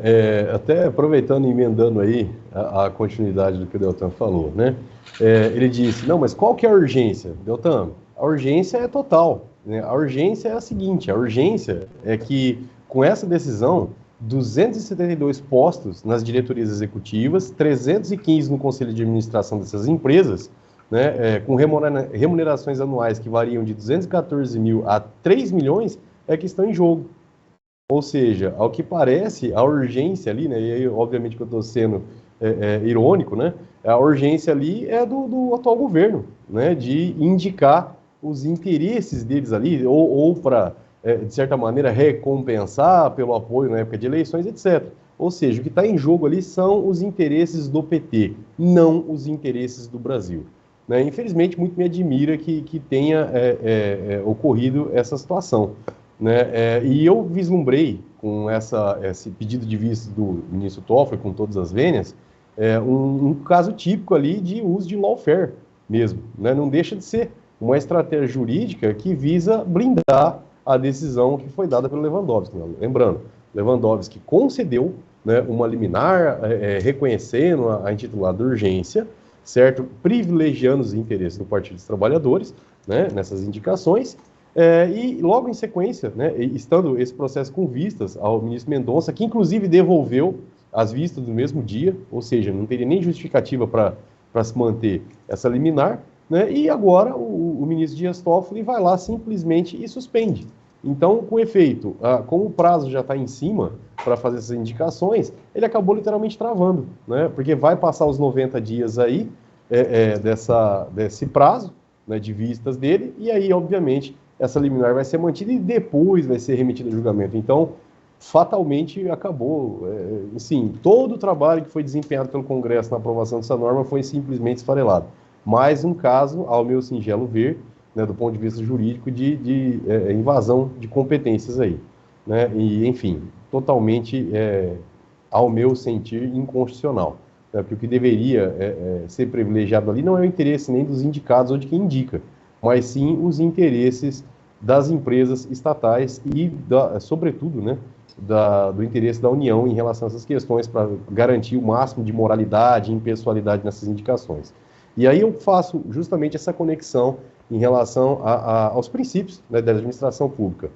Speaker 4: até aproveitando e emendando aí a continuidade do que o Deltan falou, né? Ele disse, não, mas qual que é a urgência? Deltan, a urgência é total, né? A urgência é a seguinte, a urgência é que, com essa decisão, 272 postos nas diretorias executivas, 315 no conselho de administração dessas empresas, né, com remunerações anuais que variam de 214 mil a 3 milhões, que estão em jogo. Ou seja, ao que parece, a urgência ali, né, e aí, obviamente que eu estou sendo irônico, né, a urgência ali é do atual governo, né, de indicar os interesses deles ali, ou para, de certa maneira, recompensar pelo apoio na época de eleições, etc. Ou seja, o que está em jogo ali são os interesses do PT, não os interesses do Brasil. Né? Infelizmente, muito me admira que tenha ocorrido essa situação. Né? E eu vislumbrei, com esse pedido de vista do ministro Toffoli, com todas as vênias, um caso típico ali de uso de lawfare mesmo. Né? Não deixa de ser uma estratégia jurídica que visa blindar a decisão que foi dada pelo Lewandowski. Lembrando, Lewandowski concedeu, né, uma liminar reconhecendo a intitulada urgência, certo? Privilegiando os interesses do Partido dos Trabalhadores, né, nessas indicações, e logo em sequência, né, estando esse processo com vistas ao ministro Mendonça, que inclusive devolveu as vistas do mesmo dia, ou seja, não teria nem justificativa para se manter essa liminar, né, e agora o ministro Dias Toffoli vai lá simplesmente e suspende. Então, com efeito, como o prazo já está em cima para fazer essas indicações, ele acabou literalmente travando, né, porque vai passar os 90 dias aí desse prazo, né, de vistas dele, e aí, obviamente, essa liminar vai ser mantida e depois vai ser remetida a julgamento. Então, fatalmente acabou, assim, todo o trabalho que foi desempenhado pelo Congresso na aprovação dessa norma foi simplesmente esfarelado. Mais um caso, ao meu singelo ver, né, do ponto de vista jurídico, de invasão de competências aí. Né? E, enfim, totalmente, ao meu sentir, inconstitucional. Né? Porque o que deveria ser privilegiado ali não é o interesse nem dos indicados ou de quem indica, mas sim os interesses das empresas estatais e, sobretudo, né, do interesse da União em relação a essas questões para garantir o máximo de moralidade e impessoalidade nessas indicações. E aí eu faço justamente essa conexão em relação aos princípios, né, da administração pública.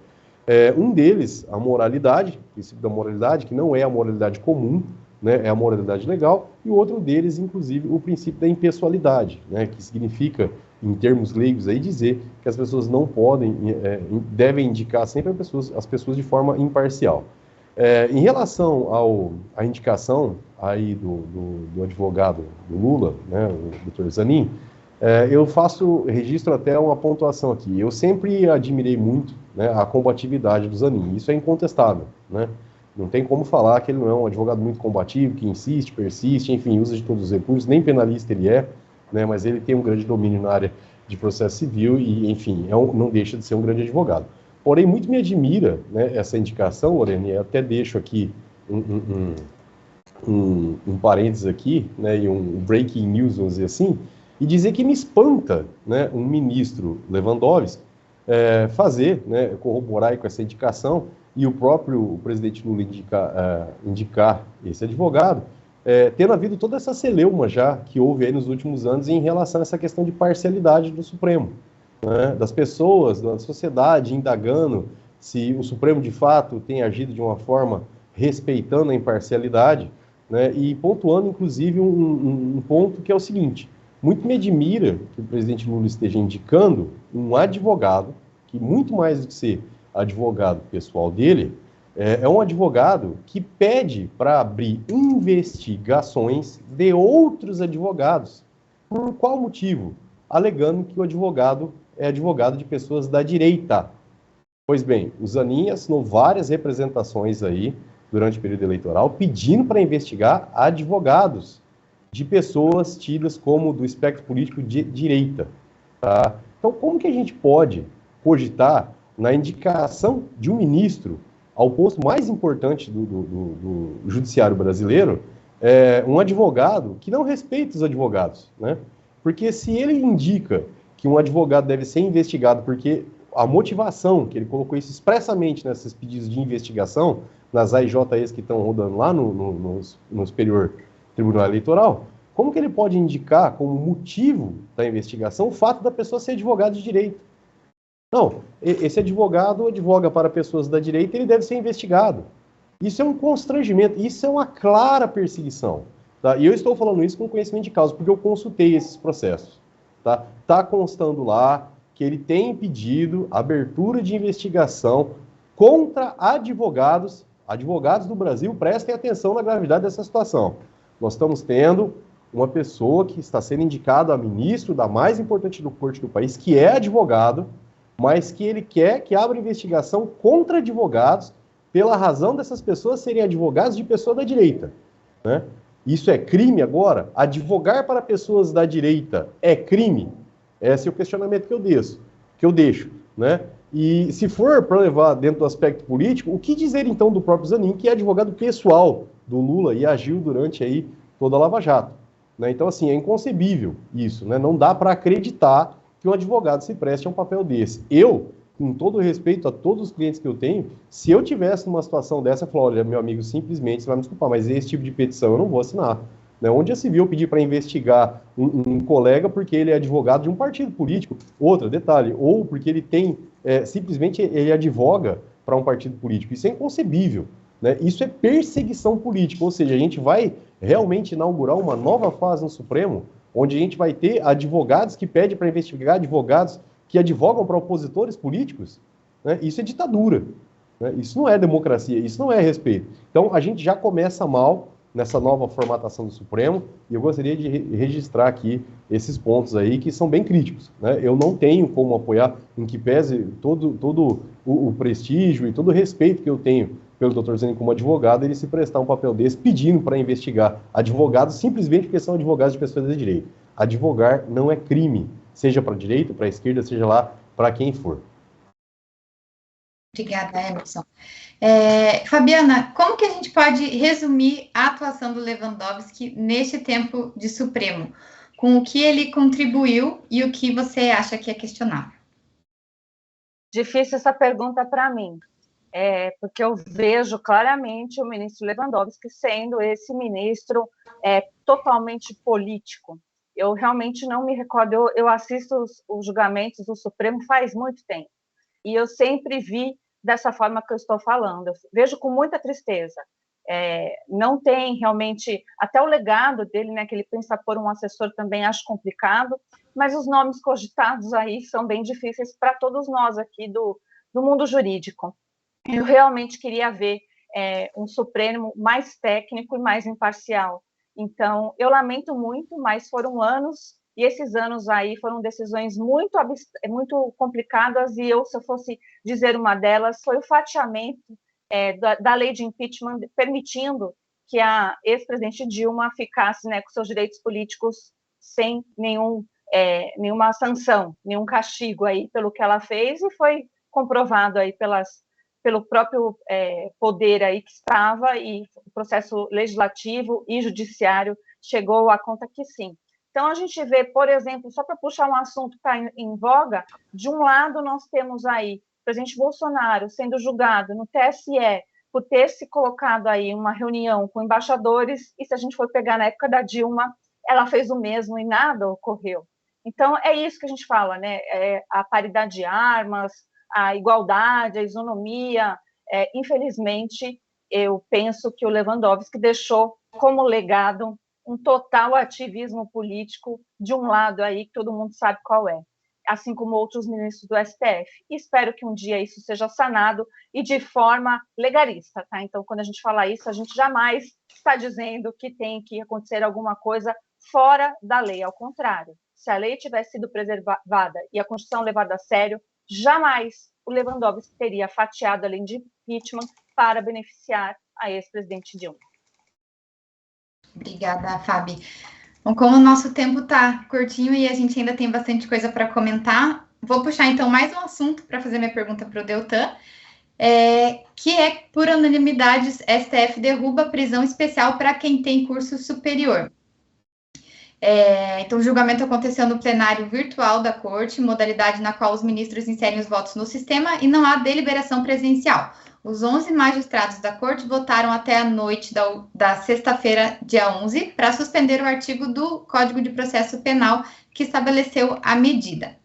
Speaker 4: Um deles, a moralidade, o princípio da moralidade, que não é a moralidade comum, né, é a moralidade legal, e o outro deles, inclusive, o princípio da impessoalidade, né, que significa, em termos leigos, aí, dizer que as pessoas não podem, devem indicar sempre as pessoas de forma imparcial. Em relação à indicação aí do advogado do Lula, né, o Dr. Zanin, eu registro até uma pontuação aqui. Eu sempre admirei muito, né, a combatividade do Zanin, isso é incontestável, né? Não tem como falar que ele não é um advogado muito combativo, que insiste, persiste, enfim, usa de todos os recursos, nem penalista ele é, né, mas ele tem um grande domínio na área de processo civil e, enfim, não deixa de ser um grande advogado. Porém, muito me admira, né, essa indicação, Lorena, e até deixo aqui um parênteses aqui, né, e um breaking news, vamos dizer assim, e dizer que me espanta, né, um ministro Lewandowski fazer, né, corroborar com essa indicação, e o próprio presidente Lula indicar esse advogado, tendo havido toda essa celeuma já que houve aí nos últimos anos em relação a essa questão de parcialidade do Supremo, né, das pessoas, da sociedade indagando se o Supremo de fato tem agido de uma forma respeitando a imparcialidade, né, e pontuando inclusive um ponto que é o seguinte: muito me admira que o presidente Lula esteja indicando um advogado que, muito mais do que ser advogado pessoal dele, é um advogado que pede para abrir investigações de outros advogados. Por qual motivo? Alegando que o advogado é advogado de pessoas da direita. Pois bem, o Zanin assinou várias representações aí, durante o período eleitoral, pedindo para investigar advogados de pessoas tidas como do espectro político de direita. Tá? Então, como que a gente pode cogitar na indicação de um ministro ao posto mais importante do judiciário brasileiro, um advogado que não respeita os advogados, né? Porque se ele indica que um advogado deve ser investigado porque a motivação, que ele colocou isso expressamente nesses pedidos de investigação, nas AIJs que estão rodando lá no Superior Tribunal Eleitoral, como que ele pode indicar como motivo da investigação o fato da pessoa ser advogado de direito? Não, esse advogado advoga para pessoas da direita, ele deve ser investigado. Isso é um constrangimento, isso é uma clara perseguição. Tá? E eu estou falando isso com conhecimento de causa, porque eu consultei esses processos. Tá constando lá que ele tem pedido abertura de investigação contra advogados do Brasil. Prestem atenção na gravidade dessa situação. Nós estamos tendo uma pessoa que está sendo indicada a ministro da mais importante corte do país, que é advogado, mas que ele quer que abra investigação contra advogados pela razão dessas pessoas serem advogados de pessoa da direita, né? Isso é crime agora? Advogar para pessoas da direita é crime? Esse é o questionamento que eu deixo, né? E se for para levar dentro do aspecto político, o que dizer então do próprio Zanin, que é advogado pessoal do Lula e agiu durante aí toda a Lava Jato, né? Então, assim, é inconcebível isso, né? Não dá para acreditar que um advogado se preste a um papel desse. Eu, com todo respeito a todos os clientes que eu tenho, se eu tivesse numa situação dessa, eu falo, olha, meu amigo, simplesmente, você vai me desculpar, mas esse tipo de petição eu não vou assinar. Né? Onde já se viu pedir para investigar um colega porque ele é advogado de um partido político? Outro detalhe, ou porque ele tem, simplesmente ele advoga para um partido político. Isso é inconcebível. Né? Isso é perseguição política, ou seja, a gente vai realmente inaugurar uma nova fase no Supremo, onde a gente vai ter advogados que pedem para investigar advogados que advogam para opositores políticos. Né? Isso é ditadura. Né? Isso não é democracia, isso não é respeito. Então, a gente já começa mal nessa nova formatação do Supremo, e eu gostaria de registrar aqui esses pontos aí que são bem críticos. Né? Eu não tenho como apoiar, em que pese todo o prestígio e todo o respeito que eu tenho pelo Dr. Zanin como advogado, ele se prestar um papel desse pedindo para investigar advogados simplesmente porque são advogados de pessoas da direita. Advogar não é crime, seja para a direita, para a esquerda, seja lá para quem for.
Speaker 1: Obrigada, Emerson. Fabiana, como que a gente pode resumir a atuação do Lewandowski neste tempo de Supremo? Com o que ele contribuiu e o que você acha que é questionável?
Speaker 2: Difícil essa pergunta para mim, porque eu vejo claramente o ministro Lewandowski sendo esse ministro totalmente político. Eu realmente não me recordo, eu assisto os julgamentos do Supremo faz muito tempo, e eu sempre vi dessa forma que eu estou falando. Eu vejo com muita tristeza. Não tem realmente, até o legado dele, né, que ele pensa por um assessor também acho complicado, mas os nomes cogitados aí são bem difíceis para todos nós aqui do mundo jurídico. Eu realmente queria ver um Supremo mais técnico e mais imparcial. Então, eu lamento muito, mas foram anos, e esses anos aí foram decisões muito complicadas, e se eu fosse dizer uma delas, foi o fatiamento da lei de impeachment, permitindo que a ex-presidente Dilma ficasse, né, com seus direitos políticos sem nenhuma sanção, nenhum castigo aí pelo que ela fez, e foi comprovado aí pelo próprio poder aí que estava, e o processo legislativo e judiciário chegou à conta que sim. Então, a gente vê, por exemplo, só para puxar um assunto que está em voga, de um lado nós temos aí o presidente Bolsonaro sendo julgado no TSE por ter se colocado aí uma reunião com embaixadores, e se a gente for pegar na época da Dilma, ela fez o mesmo e nada ocorreu. Então, é isso que a gente fala, né? A paridade de armas, a igualdade, a isonomia. Infelizmente, eu penso que o Lewandowski deixou como legado um total ativismo político de um lado aí, que todo mundo sabe qual é, assim como outros ministros do STF. E espero que um dia isso seja sanado e de forma legalista, tá? Então, quando a gente fala isso, a gente jamais está dizendo que tem que acontecer alguma coisa fora da lei, ao contrário. Se a lei tivesse sido preservada e a Constituição levada a sério, jamais o Lewandowski teria fatiado a lei de impeachment para beneficiar a ex-presidente Dilma.
Speaker 1: Obrigada, Fábio. Bom, como o nosso tempo está curtinho e a gente ainda tem bastante coisa para comentar, vou puxar então mais um assunto para fazer minha pergunta para o Deltan, que é, por unanimidade, STF derruba prisão especial para quem tem curso superior. Então, o julgamento aconteceu no plenário virtual da Corte, modalidade na qual os ministros inserem os votos no sistema e não há deliberação presencial. Os 11 magistrados da Corte votaram até a noite da sexta-feira, dia 11, para suspender o artigo do Código de Processo Penal que estabeleceu a medida.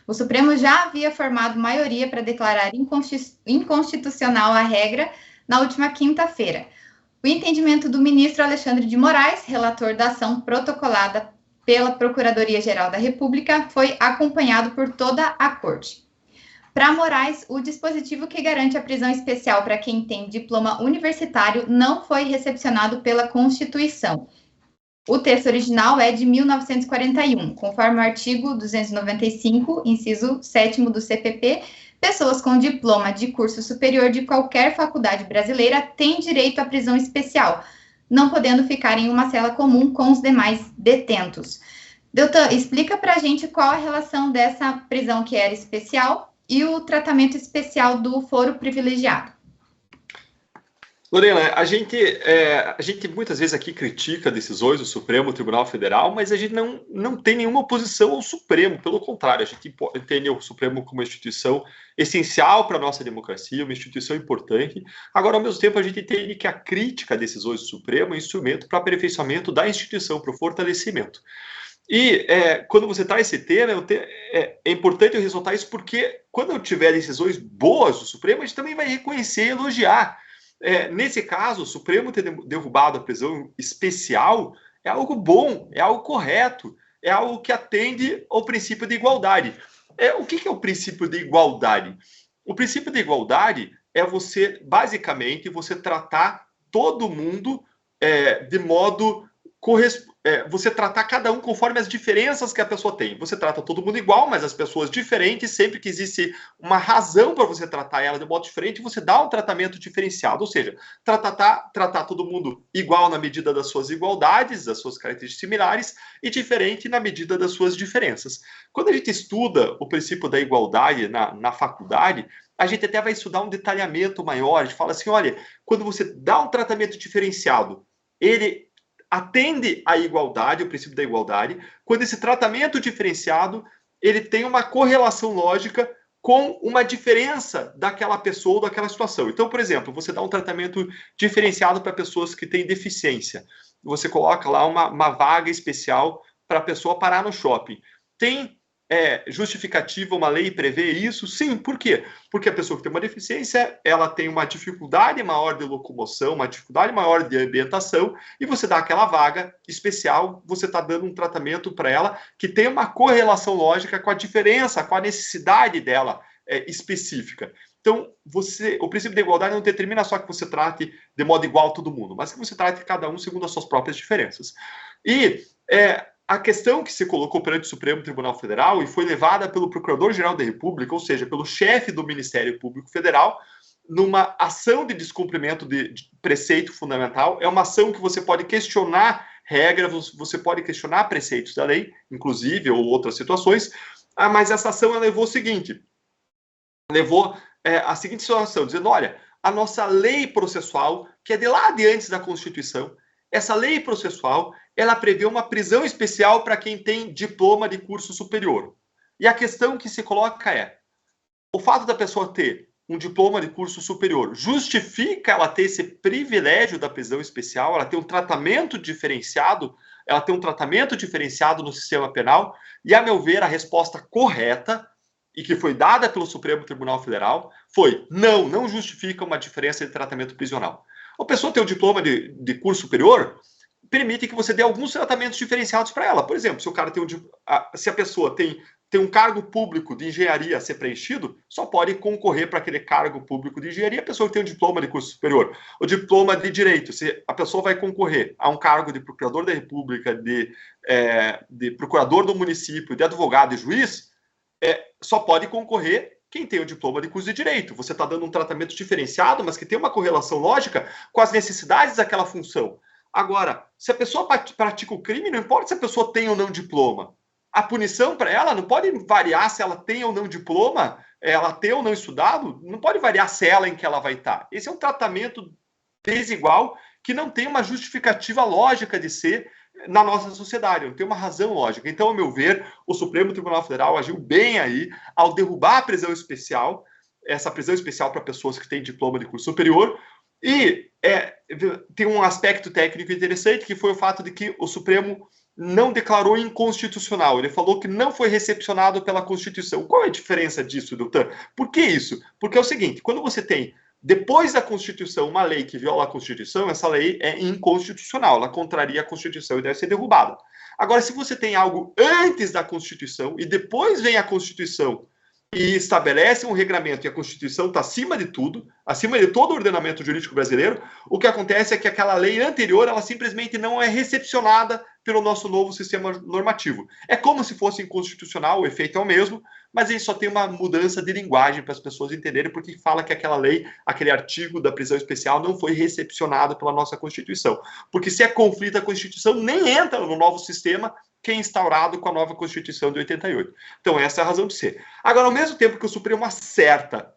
Speaker 1: O Supremo já havia formado maioria para declarar inconstitucional a regra na última quinta-feira. O entendimento do ministro Alexandre de Moraes, relator da ação protocolada pela Procuradoria-Geral da República, foi acompanhado por toda a Corte. Para Moraes, o dispositivo que garante a prisão especial para quem tem diploma universitário não foi recepcionado pela Constituição. O texto original é de 1941, conforme o artigo 295, inciso 7º do CPP, pessoas com diploma de curso superior de qualquer faculdade brasileira têm direito à prisão especial, não podendo ficar em uma cela comum com os demais detentos. Deltan, explica para a gente qual a relação dessa prisão que era especial e o tratamento especial do foro privilegiado.
Speaker 3: Lorena, a gente muitas vezes aqui critica decisões do Supremo Tribunal Federal, mas a gente não tem nenhuma oposição ao Supremo, pelo contrário, a gente entende o Supremo como uma instituição essencial para a nossa democracia, uma instituição importante. Agora, ao mesmo tempo, a gente entende que a crítica a decisões do Supremo é um instrumento para aperfeiçoamento da instituição, para o fortalecimento. E quando você traz esse tema, é importante eu ressaltar isso, porque quando eu tiver decisões boas do Supremo, a gente também vai reconhecer e elogiar. Nesse caso, o Supremo ter derrubado a prisão especial é algo bom, é algo correto, é algo que atende ao princípio de igualdade. O que é o princípio de igualdade? O princípio de igualdade é basicamente, você tratar todo mundo de modo você tratar cada um conforme as diferenças que a pessoa tem. Você trata todo mundo igual, mas as pessoas diferentes, sempre que existe uma razão para você tratar ela de modo diferente, você dá um tratamento diferenciado, ou seja, tratar todo mundo igual na medida das suas igualdades, das suas características similares, e diferente na medida das suas diferenças. Quando a gente estuda o princípio da igualdade na faculdade, a gente até vai estudar um detalhamento maior. A gente fala assim, olha, quando você dá um tratamento diferenciado, ele atende à igualdade, o princípio da igualdade, quando esse tratamento diferenciado, ele tem uma correlação lógica com uma diferença daquela pessoa ou daquela situação. Então, por exemplo, você dá um tratamento diferenciado para pessoas que têm deficiência. Você coloca lá uma vaga especial para a pessoa parar no shopping. Tem justificativa, uma lei prevê isso? Sim, por quê? Porque a pessoa que tem uma deficiência, ela tem uma dificuldade maior de locomoção, uma dificuldade maior de ambientação, e você dá aquela vaga especial, você está dando um tratamento para ela que tem uma correlação lógica com a diferença, com a necessidade dela específica. Então, o princípio da igualdade não determina só que você trate de modo igual todo mundo, mas que você trate cada um segundo as suas próprias diferenças. E a questão que se colocou perante o Supremo Tribunal Federal e foi levada pelo Procurador-Geral da República, ou seja, pelo chefe do Ministério Público Federal, numa ação de descumprimento de preceito fundamental, é uma ação que você pode questionar regras, você pode questionar preceitos da lei, inclusive, ou outras situações, mas essa ação ela levou o seguinte, a seguinte situação, dizendo, olha, a nossa lei processual, que é de lá de antes da Constituição, essa lei processual, ela prevê uma prisão especial para quem tem diploma de curso superior. E a questão que se coloca é, o fato da pessoa ter um diploma de curso superior justifica ela ter esse privilégio da prisão especial, ela tem um tratamento diferenciado, no sistema penal, e, a meu ver, a resposta correta, e que foi dada pelo Supremo Tribunal Federal, foi não justifica uma diferença de tratamento prisional. A pessoa ter um diploma de curso superior permite que você dê alguns tratamentos diferenciados para ela. Por exemplo, se a pessoa tem um cargo público de engenharia a ser preenchido, só pode concorrer para aquele cargo público de engenharia a pessoa que tem um diploma de curso superior. O diploma de direito, se a pessoa vai concorrer a um cargo de procurador da República, de procurador do município, de advogado e juiz, só pode concorrer quem tem o diploma de curso de direito. Você está dando um tratamento diferenciado, mas que tem uma correlação lógica com as necessidades daquela função. Agora, se a pessoa pratica o crime, não importa se a pessoa tem ou não diploma. A punição para ela não pode variar se ela tem ou não diploma, ela tem ou não estudado, não pode variar a cela em que ela vai estar. Esse é um tratamento desigual que não tem uma justificativa lógica de ser na nossa sociedade, não tem uma razão lógica. Então, ao meu ver, o Supremo Tribunal Federal agiu bem aí ao derrubar a prisão especial, essa prisão especial para pessoas que têm diploma de curso superior, e tem um aspecto técnico interessante, que foi o fato de que o Supremo não declarou inconstitucional. Ele falou que não foi recepcionado pela Constituição. Qual é a diferença disso, Deltan? Por que isso? Porque é o seguinte, quando você tem, depois da Constituição, uma lei que viola a Constituição, essa lei é inconstitucional, ela contraria a Constituição e deve ser derrubada. Agora, se você tem algo antes da Constituição e depois vem a Constituição e estabelece um regramento e a Constituição está acima de tudo, acima de todo o ordenamento jurídico brasileiro, o que acontece é que aquela lei anterior, ela simplesmente não é recepcionada pelo nosso novo sistema normativo. É como se fosse inconstitucional, o efeito é o mesmo, mas ele só tem uma mudança de linguagem para as pessoas entenderem, porque fala que aquela lei, aquele artigo da prisão especial não foi recepcionado pela nossa Constituição. Porque se é conflito, a Constituição nem entra no novo sistema que é instaurado com a nova Constituição de 88. Então, essa é a razão de ser. Agora, ao mesmo tempo que o Supremo acerta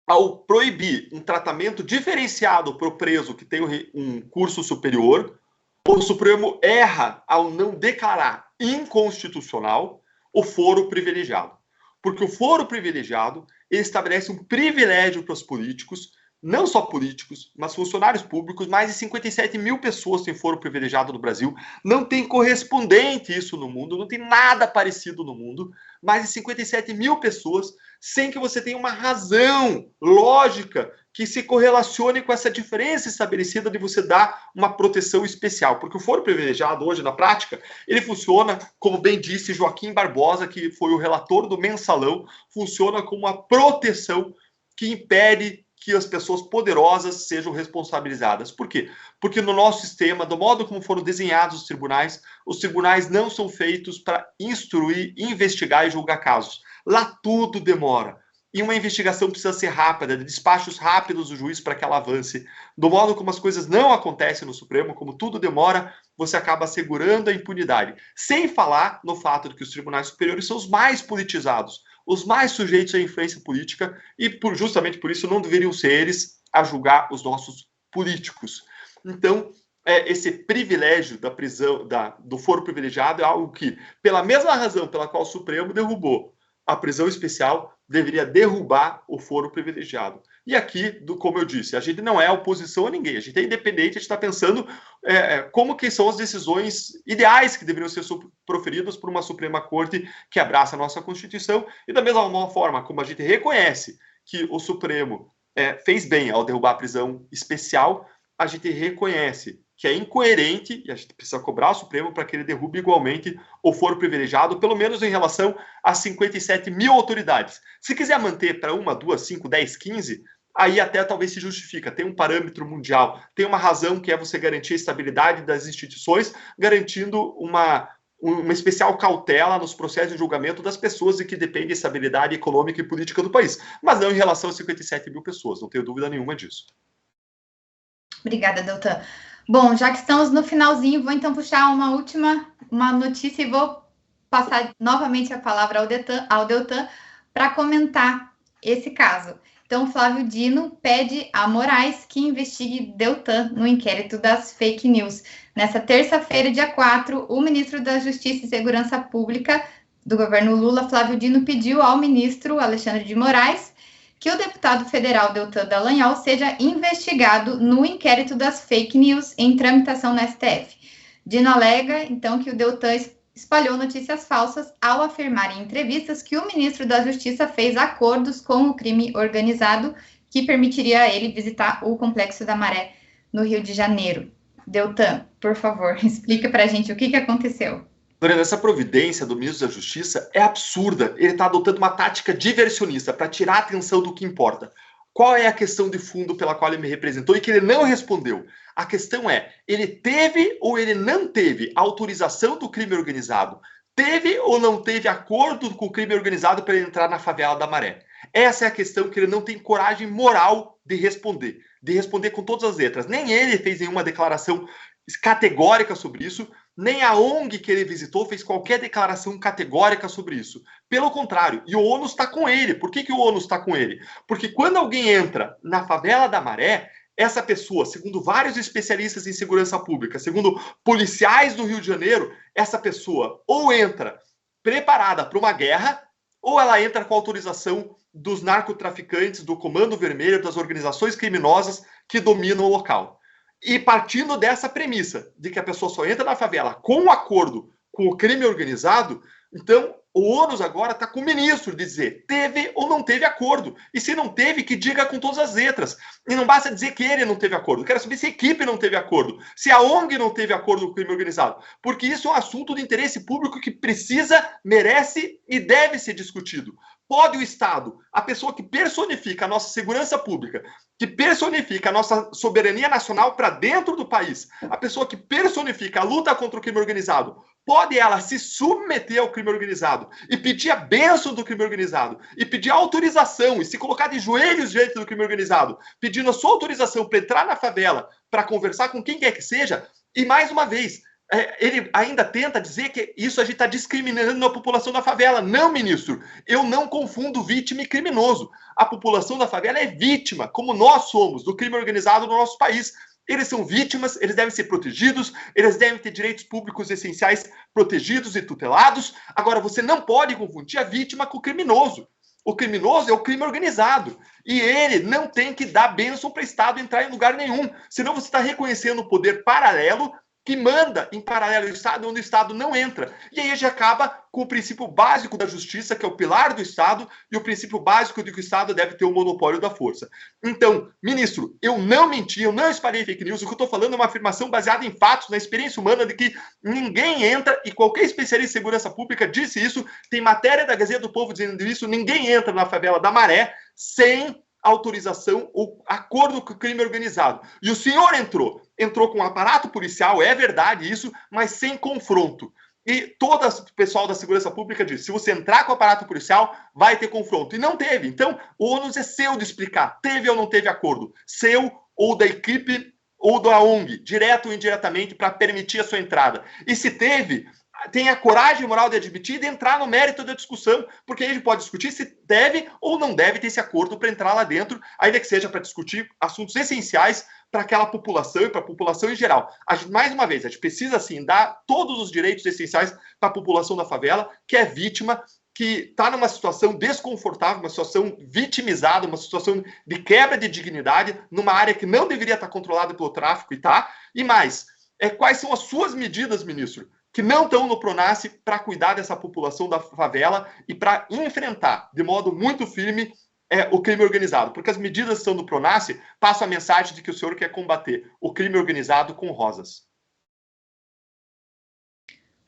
Speaker 3: ao proibir um tratamento diferenciado para o preso que tem um curso superior, o Supremo erra ao não declarar inconstitucional o foro privilegiado. Porque o foro privilegiado ele estabelece um privilégio para os políticos, não só políticos, mas funcionários públicos. Mais de 57 mil pessoas têm foro privilegiado no Brasil. Não tem correspondente isso no mundo, não tem nada parecido no mundo. Mais de 57 mil pessoas, sem que você tenha uma razão lógica que se correlacione com essa diferença estabelecida de você dar uma proteção especial. Porque o foro privilegiado hoje, na prática, ele funciona, como bem disse Joaquim Barbosa, que foi o relator do Mensalão, funciona como uma proteção que impede que as pessoas poderosas sejam responsabilizadas. Por quê? Porque no nosso sistema, do modo como foram desenhados os tribunais não são feitos para instruir, investigar e julgar casos. Lá tudo demora. E uma investigação precisa ser rápida, de despachos rápidos do juiz para que ela avance. Do modo como as coisas não acontecem no Supremo, como tudo demora, você acaba assegurando a impunidade. Sem falar no fato de que os tribunais superiores são os mais politizados, os mais sujeitos à influência política, e justamente por isso não deveriam ser eles a julgar os nossos políticos. Então, esse privilégio da prisão, do foro privilegiado é algo que, pela mesma razão pela qual o Supremo derrubou a prisão especial, deveria derrubar o foro privilegiado. E aqui, como eu disse, a gente não é oposição a ninguém, a gente é independente, a gente está pensando como que são as decisões ideais que deveriam ser proferidas por uma Suprema Corte que abraça a nossa Constituição, e da mesma forma como a gente reconhece que o Supremo fez bem ao derrubar a prisão especial, a gente reconhece que é incoerente, e a gente precisa cobrar o Supremo para que ele derrube igualmente o foro privilegiado, pelo menos em relação às 57 mil autoridades. Se quiser manter para 1, 2, 5, 10, 15, aí até talvez se justifica. Tem um parâmetro mundial, tem uma razão que é você garantir a estabilidade das instituições, garantindo uma especial cautela nos processos de julgamento das pessoas de que depende a estabilidade econômica e política do país, mas não em relação a 57 mil pessoas, não tenho dúvida nenhuma disso.
Speaker 1: Obrigada, Deltan. Bom, já que estamos no finalzinho, vou então puxar uma notícia e vou passar novamente a palavra ao Deltan para comentar esse caso. Então, Flávio Dino pede a Moraes que investigue Deltan no inquérito das fake news. Nessa terça-feira, dia 4, o ministro da Justiça e Segurança Pública do governo Lula, Flávio Dino, pediu ao ministro Alexandre de Moraes que o deputado federal Deltan Dallagnol seja investigado no inquérito das fake news em tramitação no STF. Dino alega, então, que o Deltan espalhou notícias falsas ao afirmar em entrevistas que o ministro da Justiça fez acordos com o crime organizado que permitiria a ele visitar o Complexo da Maré no Rio de Janeiro. Deltan, por favor, explica para a gente o que aconteceu.
Speaker 3: Lorena, essa providência do ministro da Justiça é absurda. Ele está adotando uma tática diversionista para tirar a atenção do que importa. Qual é a questão de fundo pela qual ele me representou e que ele não respondeu? A questão é, ele teve ou ele não teve autorização do crime organizado? Teve ou não teve acordo com o crime organizado para ele entrar na favela da Maré? Essa é a questão que ele não tem coragem moral de responder com todas as letras. Nem ele fez nenhuma declaração categórica sobre isso, nem a ONG que ele visitou fez qualquer declaração categórica sobre isso. Pelo contrário, e o ônus está com ele. Por que o ônus está com ele? Porque quando alguém entra na favela da Maré, essa pessoa, segundo vários especialistas em segurança pública, segundo policiais do Rio de Janeiro, essa pessoa ou entra preparada para uma guerra, ou ela entra com autorização dos narcotraficantes, do Comando Vermelho, das organizações criminosas que dominam o local. E partindo dessa premissa, de que a pessoa só entra na favela com um acordo com o crime organizado, então o ônus agora está com o ministro de dizer teve ou não teve acordo. E se não teve, que diga com todas as letras. E não basta dizer que ele não teve acordo. Quero saber se a equipe não teve acordo, se a ONG não teve acordo com o crime organizado. Porque isso é um assunto de interesse público que precisa, merece e deve ser discutido. Pode o Estado, a pessoa que personifica a nossa segurança pública, que personifica a nossa soberania nacional para dentro do país, a pessoa que personifica a luta contra o crime organizado, pode ela se submeter ao crime organizado e pedir a bênção do crime organizado e pedir autorização e se colocar de joelhos diante do crime organizado, pedindo a sua autorização para entrar na favela, para conversar com quem quer que seja, e mais uma vez, ele ainda tenta dizer que isso a gente está discriminando a população da favela. Não, ministro, eu não confundo vítima e criminoso. A população da favela é vítima, como nós somos, do crime organizado no nosso país. Eles são vítimas, eles devem ser protegidos, eles devem ter direitos públicos essenciais protegidos e tutelados. Agora, você não pode confundir a vítima com o criminoso. O criminoso é o crime organizado. E ele não tem que dar bênção para o Estado entrar em lugar nenhum. Senão você está reconhecendo o poder paralelo que manda em paralelo ao Estado, onde o Estado não entra. E aí a gente acaba com o princípio básico da justiça, que é o pilar do Estado, e o princípio básico de que o Estado deve ter o monopólio da força. Então, ministro, eu não menti, eu não espalhei fake news, o que eu estou falando é uma afirmação baseada em fatos, na experiência humana de que ninguém entra, e qualquer especialista em segurança pública disse isso, tem matéria da Gazeta do Povo dizendo isso, ninguém entra na favela da Maré sem autorização ou acordo com o crime organizado. E o senhor entrou com um aparato policial, é verdade isso, mas sem confronto. E todo o pessoal da segurança pública diz, se você entrar com o aparato policial, vai ter confronto. E não teve. Então, o ônus é seu de explicar, teve ou não teve acordo. Seu ou da equipe ou da ONG, direto ou indiretamente, para permitir a sua entrada. E se teve, tenha coragem moral de admitir e de entrar no mérito da discussão, porque aí a gente pode discutir se deve ou não deve ter esse acordo para entrar lá dentro, ainda que seja para discutir assuntos essenciais para aquela população e para a população em geral. Mais uma vez, a gente precisa, sim, dar todos os direitos essenciais para a população da favela, que é vítima, que está numa situação desconfortável, uma situação vitimizada, uma situação de quebra de dignidade, numa área que não deveria estar controlada pelo tráfico e tá. E mais, quais são as suas medidas, ministro, que não estão no Pronace para cuidar dessa população da favela e para enfrentar de modo muito firme o crime organizado? Porque as medidas que estão no Pronace passam a mensagem de que o senhor quer combater o crime organizado com rosas.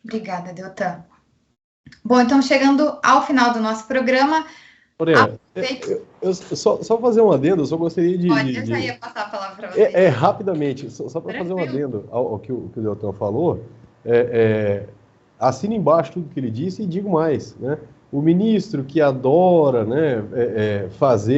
Speaker 1: Obrigada, Deltan. Bom, então chegando ao final do nosso programa...
Speaker 4: Lorena, eu só fazer um adendo, eu só gostaria de...
Speaker 1: Pode, eu já ia passar a palavra para você.
Speaker 4: Rapidamente, só para fazer um adendo ao que o Deltan falou, assino embaixo tudo que ele disse e digo mais, né? O ministro que adora, né,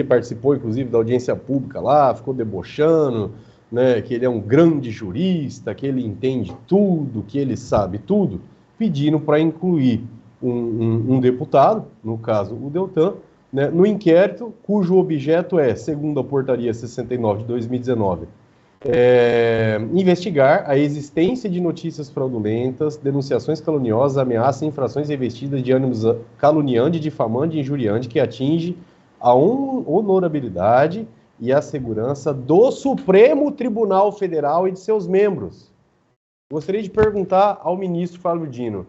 Speaker 4: participou inclusive da audiência pública lá, ficou debochando, né, que ele é um grande jurista, que ele entende tudo, que ele sabe tudo, pedindo para incluir um deputado, no caso o Deltan, né, no inquérito cujo objeto é, segundo a portaria 69 de 2019, investigar a existência de notícias fraudulentas, denunciações caluniosas, ameaças, infrações revestidas de ânimos caluniante, difamante e injuriante que atinge a honorabilidade e a segurança do Supremo Tribunal Federal e de seus membros. Gostaria de perguntar ao ministro Flávio Dino.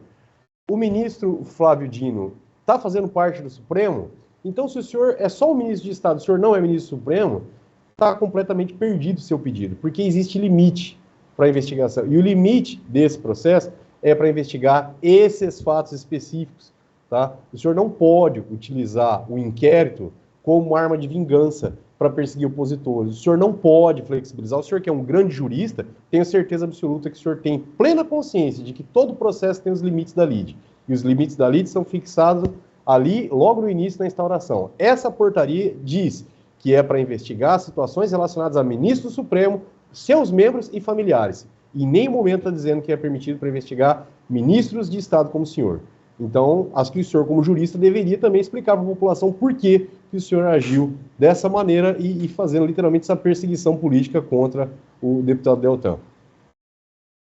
Speaker 4: O ministro Flávio Dino está fazendo parte do Supremo? Então, se o senhor é só o ministro de Estado, o senhor não é ministro Supremo, está completamente perdido o seu pedido, porque existe limite para a investigação. E o limite desse processo é para investigar esses fatos específicos. Tá? O senhor não pode utilizar o inquérito como arma de vingança para perseguir opositores. O senhor não pode flexibilizar. O senhor que é um grande jurista, tenho certeza absoluta que o senhor tem plena consciência de que todo processo tem os limites da lide. E os limites da lide são fixados ali, logo no início da instauração. Essa portaria diz que é para investigar situações relacionadas a ministro do Supremo, seus membros e familiares. E em nenhum momento está dizendo que é permitido para investigar ministros de Estado como o senhor. Então, acho que o senhor, como jurista, deveria também explicar para a população por que o senhor agiu dessa maneira e fazendo literalmente essa perseguição política contra o deputado Deltan.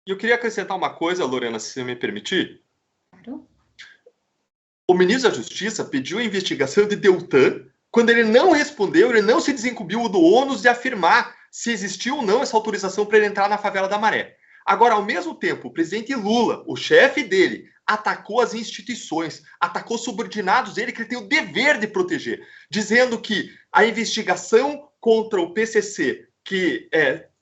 Speaker 3: Eu queria acrescentar uma coisa, Lorena, se você me permitir.
Speaker 1: Claro.
Speaker 3: O ministro da Justiça pediu a investigação de Deltan. Quando ele não respondeu, ele não se desincumbiu do ônus de afirmar se existiu ou não essa autorização para ele entrar na favela da Maré. Agora, ao mesmo tempo, o presidente Lula, o chefe dele, atacou as instituições, atacou subordinados dele que ele tem o dever de proteger, dizendo que a investigação contra o PCC, que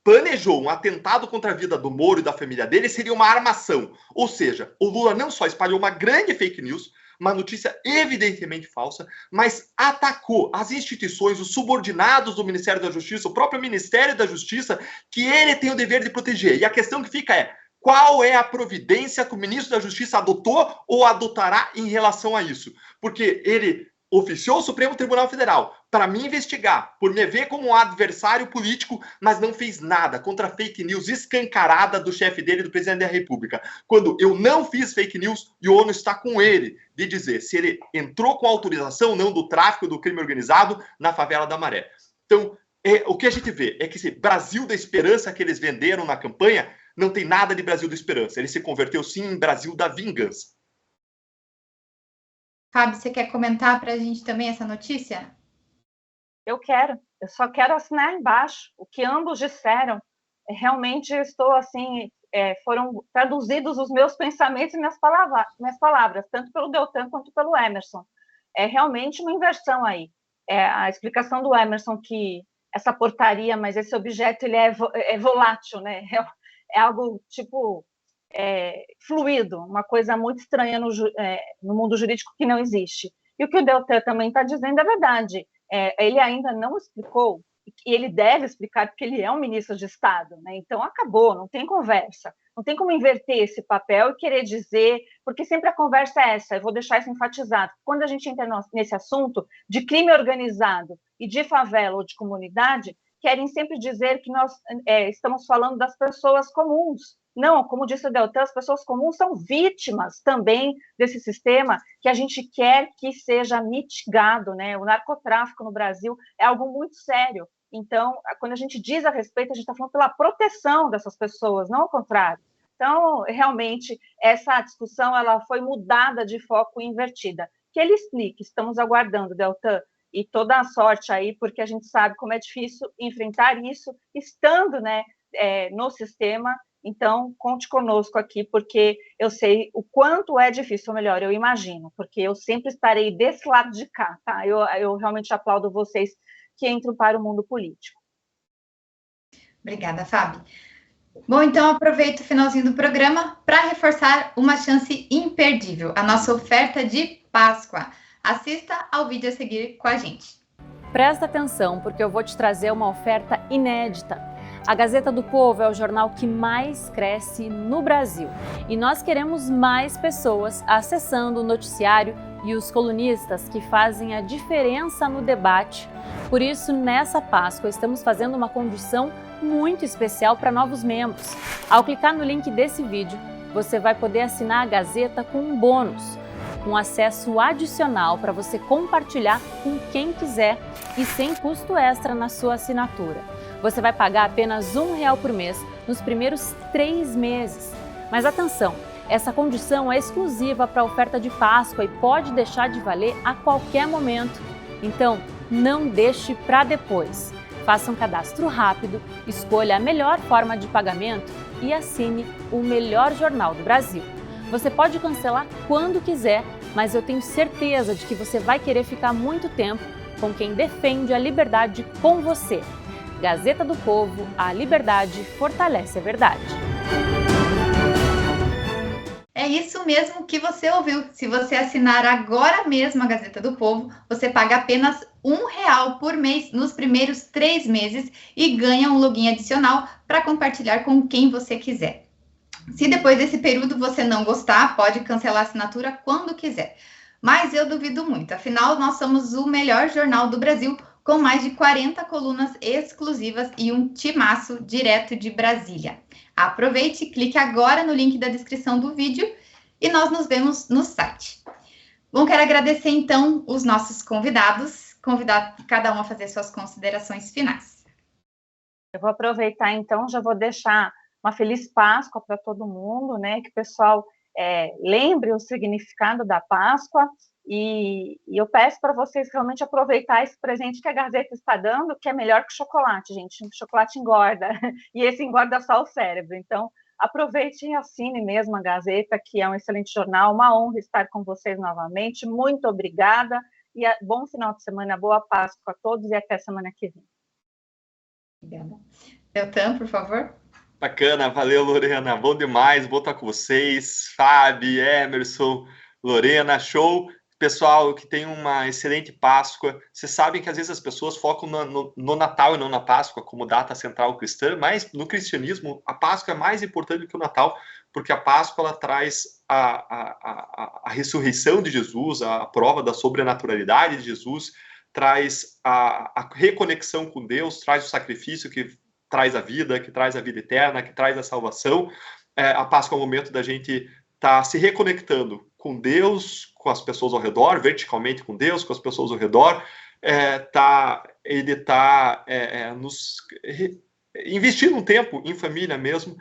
Speaker 3: planejou um atentado contra a vida do Moro e da família dele, seria uma armação. Ou seja, o Lula não só espalhou uma grande fake news, uma notícia evidentemente falsa, mas atacou as instituições, os subordinados do Ministério da Justiça, o próprio Ministério da Justiça, que ele tem o dever de proteger. E a questão que fica é, qual é a providência que o ministro da Justiça adotou ou adotará em relação a isso? Porque ele oficiou o Supremo Tribunal Federal para me investigar, por me ver como um adversário político, mas não fez nada contra a fake news escancarada do chefe dele, do presidente da República. Quando eu não fiz fake news, e o ONU está com ele de dizer se ele entrou com autorização ou não do tráfico do crime organizado na favela da Maré. Então, o que a gente vê é que esse Brasil da Esperança que eles venderam na campanha não tem nada de Brasil da Esperança. Ele se converteu, sim, em Brasil da Vingança.
Speaker 1: Fábio, você quer comentar para a gente também essa notícia?
Speaker 2: Eu quero. Eu só quero assinar embaixo. O que ambos disseram, realmente eu estou assim, foram traduzidos os meus pensamentos e minhas palavras, tanto pelo Deltan quanto pelo Emerson. É realmente uma inversão aí. A explicação do Emerson que essa portaria, mas esse objeto ele é volátil, né? É algo tipo fluido, uma coisa muito estranha no mundo jurídico que não existe. E o que o Deltan também está dizendo é verdade. Ele ainda não explicou, e ele deve explicar, porque ele é um ministro de Estado, né? Então acabou, não tem conversa. Não tem como inverter esse papel e querer dizer, porque sempre a conversa é essa, eu vou deixar isso enfatizado. Quando a gente entra nesse assunto de crime organizado e de favela ou de comunidade, querem sempre dizer que nós estamos falando das pessoas comuns. Não, como disse o Deltan, as pessoas comuns são vítimas também desse sistema que a gente quer que seja mitigado, né? O narcotráfico no Brasil é algo muito sério. Então, quando a gente diz a respeito, a gente está falando pela proteção dessas pessoas, não ao contrário. Então, realmente, essa discussão ela foi mudada de foco e invertida. Que ele explique, estamos aguardando, Deltan, e toda a sorte aí, porque a gente sabe como é difícil enfrentar isso, estando, né, no sistema. Então, conte conosco aqui, porque eu sei o quanto é difícil, ou melhor, eu imagino, porque eu sempre estarei desse lado de cá, tá? Eu realmente aplaudo vocês que entram para o mundo político.
Speaker 1: Obrigada, Fábio. Bom, então aproveito o finalzinho do programa para reforçar uma chance imperdível, a nossa oferta de Páscoa. Assista ao vídeo a seguir com a gente.
Speaker 5: Presta atenção, porque eu vou te trazer uma oferta inédita. A Gazeta do Povo é o jornal que mais cresce no Brasil e nós queremos mais pessoas acessando o noticiário e os colunistas que fazem a diferença no debate. Por isso, nessa Páscoa, estamos fazendo uma condição muito especial para novos membros. Ao clicar no link desse vídeo, você vai poder assinar a Gazeta com um bônus, um acesso adicional para você compartilhar com quem quiser e sem custo extra na sua assinatura. Você vai pagar apenas R$1 por mês nos primeiros 3 meses. Mas atenção, essa condição é exclusiva para a oferta de Páscoa e pode deixar de valer a qualquer momento. Então, não deixe para depois. Faça um cadastro rápido, escolha a melhor forma de pagamento e assine o melhor jornal do Brasil. Você pode cancelar quando quiser, mas eu tenho certeza de que você vai querer ficar muito tempo com quem defende a liberdade com você. Gazeta do Povo, a liberdade fortalece a verdade.
Speaker 1: É isso mesmo que você ouviu. Se você assinar agora mesmo a Gazeta do Povo, você paga apenas R$1 por mês nos primeiros 3 meses e ganha um login adicional para compartilhar com quem você quiser. Se depois desse período você não gostar, pode cancelar a assinatura quando quiser. Mas eu duvido muito, afinal nós somos o melhor jornal do Brasil, com mais de 40 colunas exclusivas e um timaço direto de Brasília. Aproveite, clique agora no link da descrição do vídeo e nós nos vemos no site. Bom, quero agradecer então os nossos convidados, convidar cada um a fazer suas considerações finais.
Speaker 2: Eu vou aproveitar então, já vou deixar uma feliz Páscoa para todo mundo, né? Que o pessoal lembre o significado da Páscoa. E eu peço para vocês realmente aproveitar esse presente que a Gazeta está dando, que é melhor que chocolate, gente. O chocolate engorda, e esse engorda só o cérebro. Então, aproveite e assine mesmo a Gazeta, que é um excelente jornal. Uma honra estar com vocês novamente. Muito obrigada. E bom final de semana, boa Páscoa a todos e até semana que vem.
Speaker 1: Obrigada. Deltan, por favor.
Speaker 3: Bacana, valeu, Lorena. Bom demais, vou estar com vocês. Fábio, Emerson, Lorena, show. Pessoal que tem uma excelente Páscoa. Vocês sabem que às vezes as pessoas focam no Natal e não na Páscoa como data central cristã, mas no cristianismo a Páscoa é mais importante do que o Natal, porque a Páscoa ela traz a ressurreição de Jesus, a prova da sobrenaturalidade de Jesus, traz a reconexão com Deus, traz o sacrifício que traz a vida, que traz a vida eterna, que traz a salvação. A Páscoa é o momento da gente estar se reconectando com Deus, com as pessoas ao redor, verticalmente com Deus, com as pessoas ao redor, ele está nos investindo um tempo em família mesmo,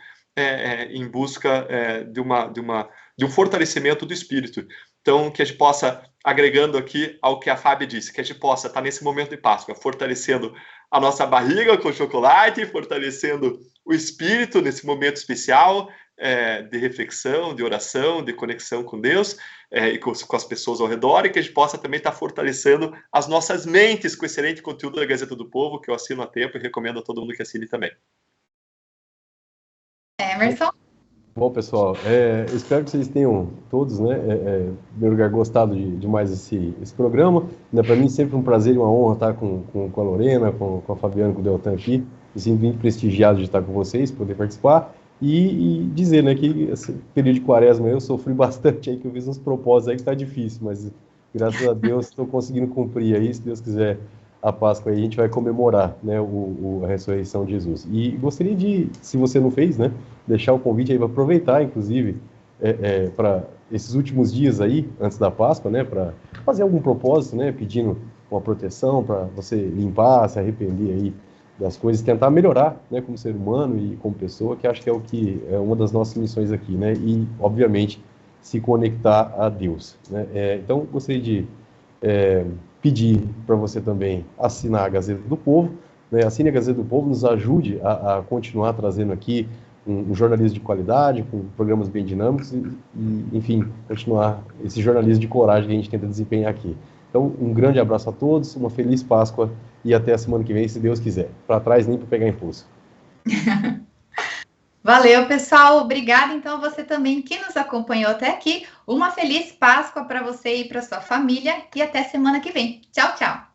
Speaker 3: em busca de um fortalecimento do espírito. Então, que a gente possa, agregando aqui ao que a Fábia disse, que a gente possa estar nesse momento de Páscoa, fortalecendo a nossa barriga com chocolate, fortalecendo o espírito nesse momento especial, de reflexão, de oração, de conexão com Deus e com as pessoas ao redor, e que a gente possa também estar fortalecendo as nossas mentes com o excelente conteúdo da Gazeta do Povo, que eu assino há tempo e recomendo a todo mundo que assine também.
Speaker 1: Emerson?
Speaker 4: Bom, pessoal, espero que vocês tenham todos, né, em primeiro lugar, gostado de mais esse programa. Para mim, sempre um prazer e uma honra estar com a Lorena, com a Fabiana, com o Deltan aqui. Me sinto muito prestigiado de estar com vocês, poder participar. E dizer, né, que esse período de quaresma eu sofri bastante aí, que eu fiz uns propósitos aí que está difícil, mas graças a Deus estou conseguindo cumprir aí, se Deus quiser, a Páscoa aí a gente vai comemorar, né, a ressurreição de Jesus. E gostaria de, se você não fez, né, deixar o convite aí para aproveitar, inclusive, para esses últimos dias aí, antes da Páscoa, né, para fazer algum propósito, né, pedindo uma proteção para você limpar, se arrepender aí das coisas, tentar melhorar, né, como ser humano e como pessoa, que acho que é o que é uma das nossas missões aqui, né, e, obviamente, se conectar a Deus, né. Então, gostaria de pedir para você também assinar a Gazeta do Povo, né, assine a Gazeta do Povo, nos ajude a continuar trazendo aqui um jornalismo de qualidade, com programas bem dinâmicos e, enfim, continuar esse jornalismo de coragem que a gente tenta desempenhar aqui. Então, um grande abraço a todos, uma feliz Páscoa e até a semana que vem, se Deus quiser. Para trás, nem para pegar impulso.
Speaker 1: Valeu, pessoal. Obrigada, então, a você também que nos acompanhou até aqui. Uma feliz Páscoa para você e para sua família e até semana que vem. Tchau, tchau.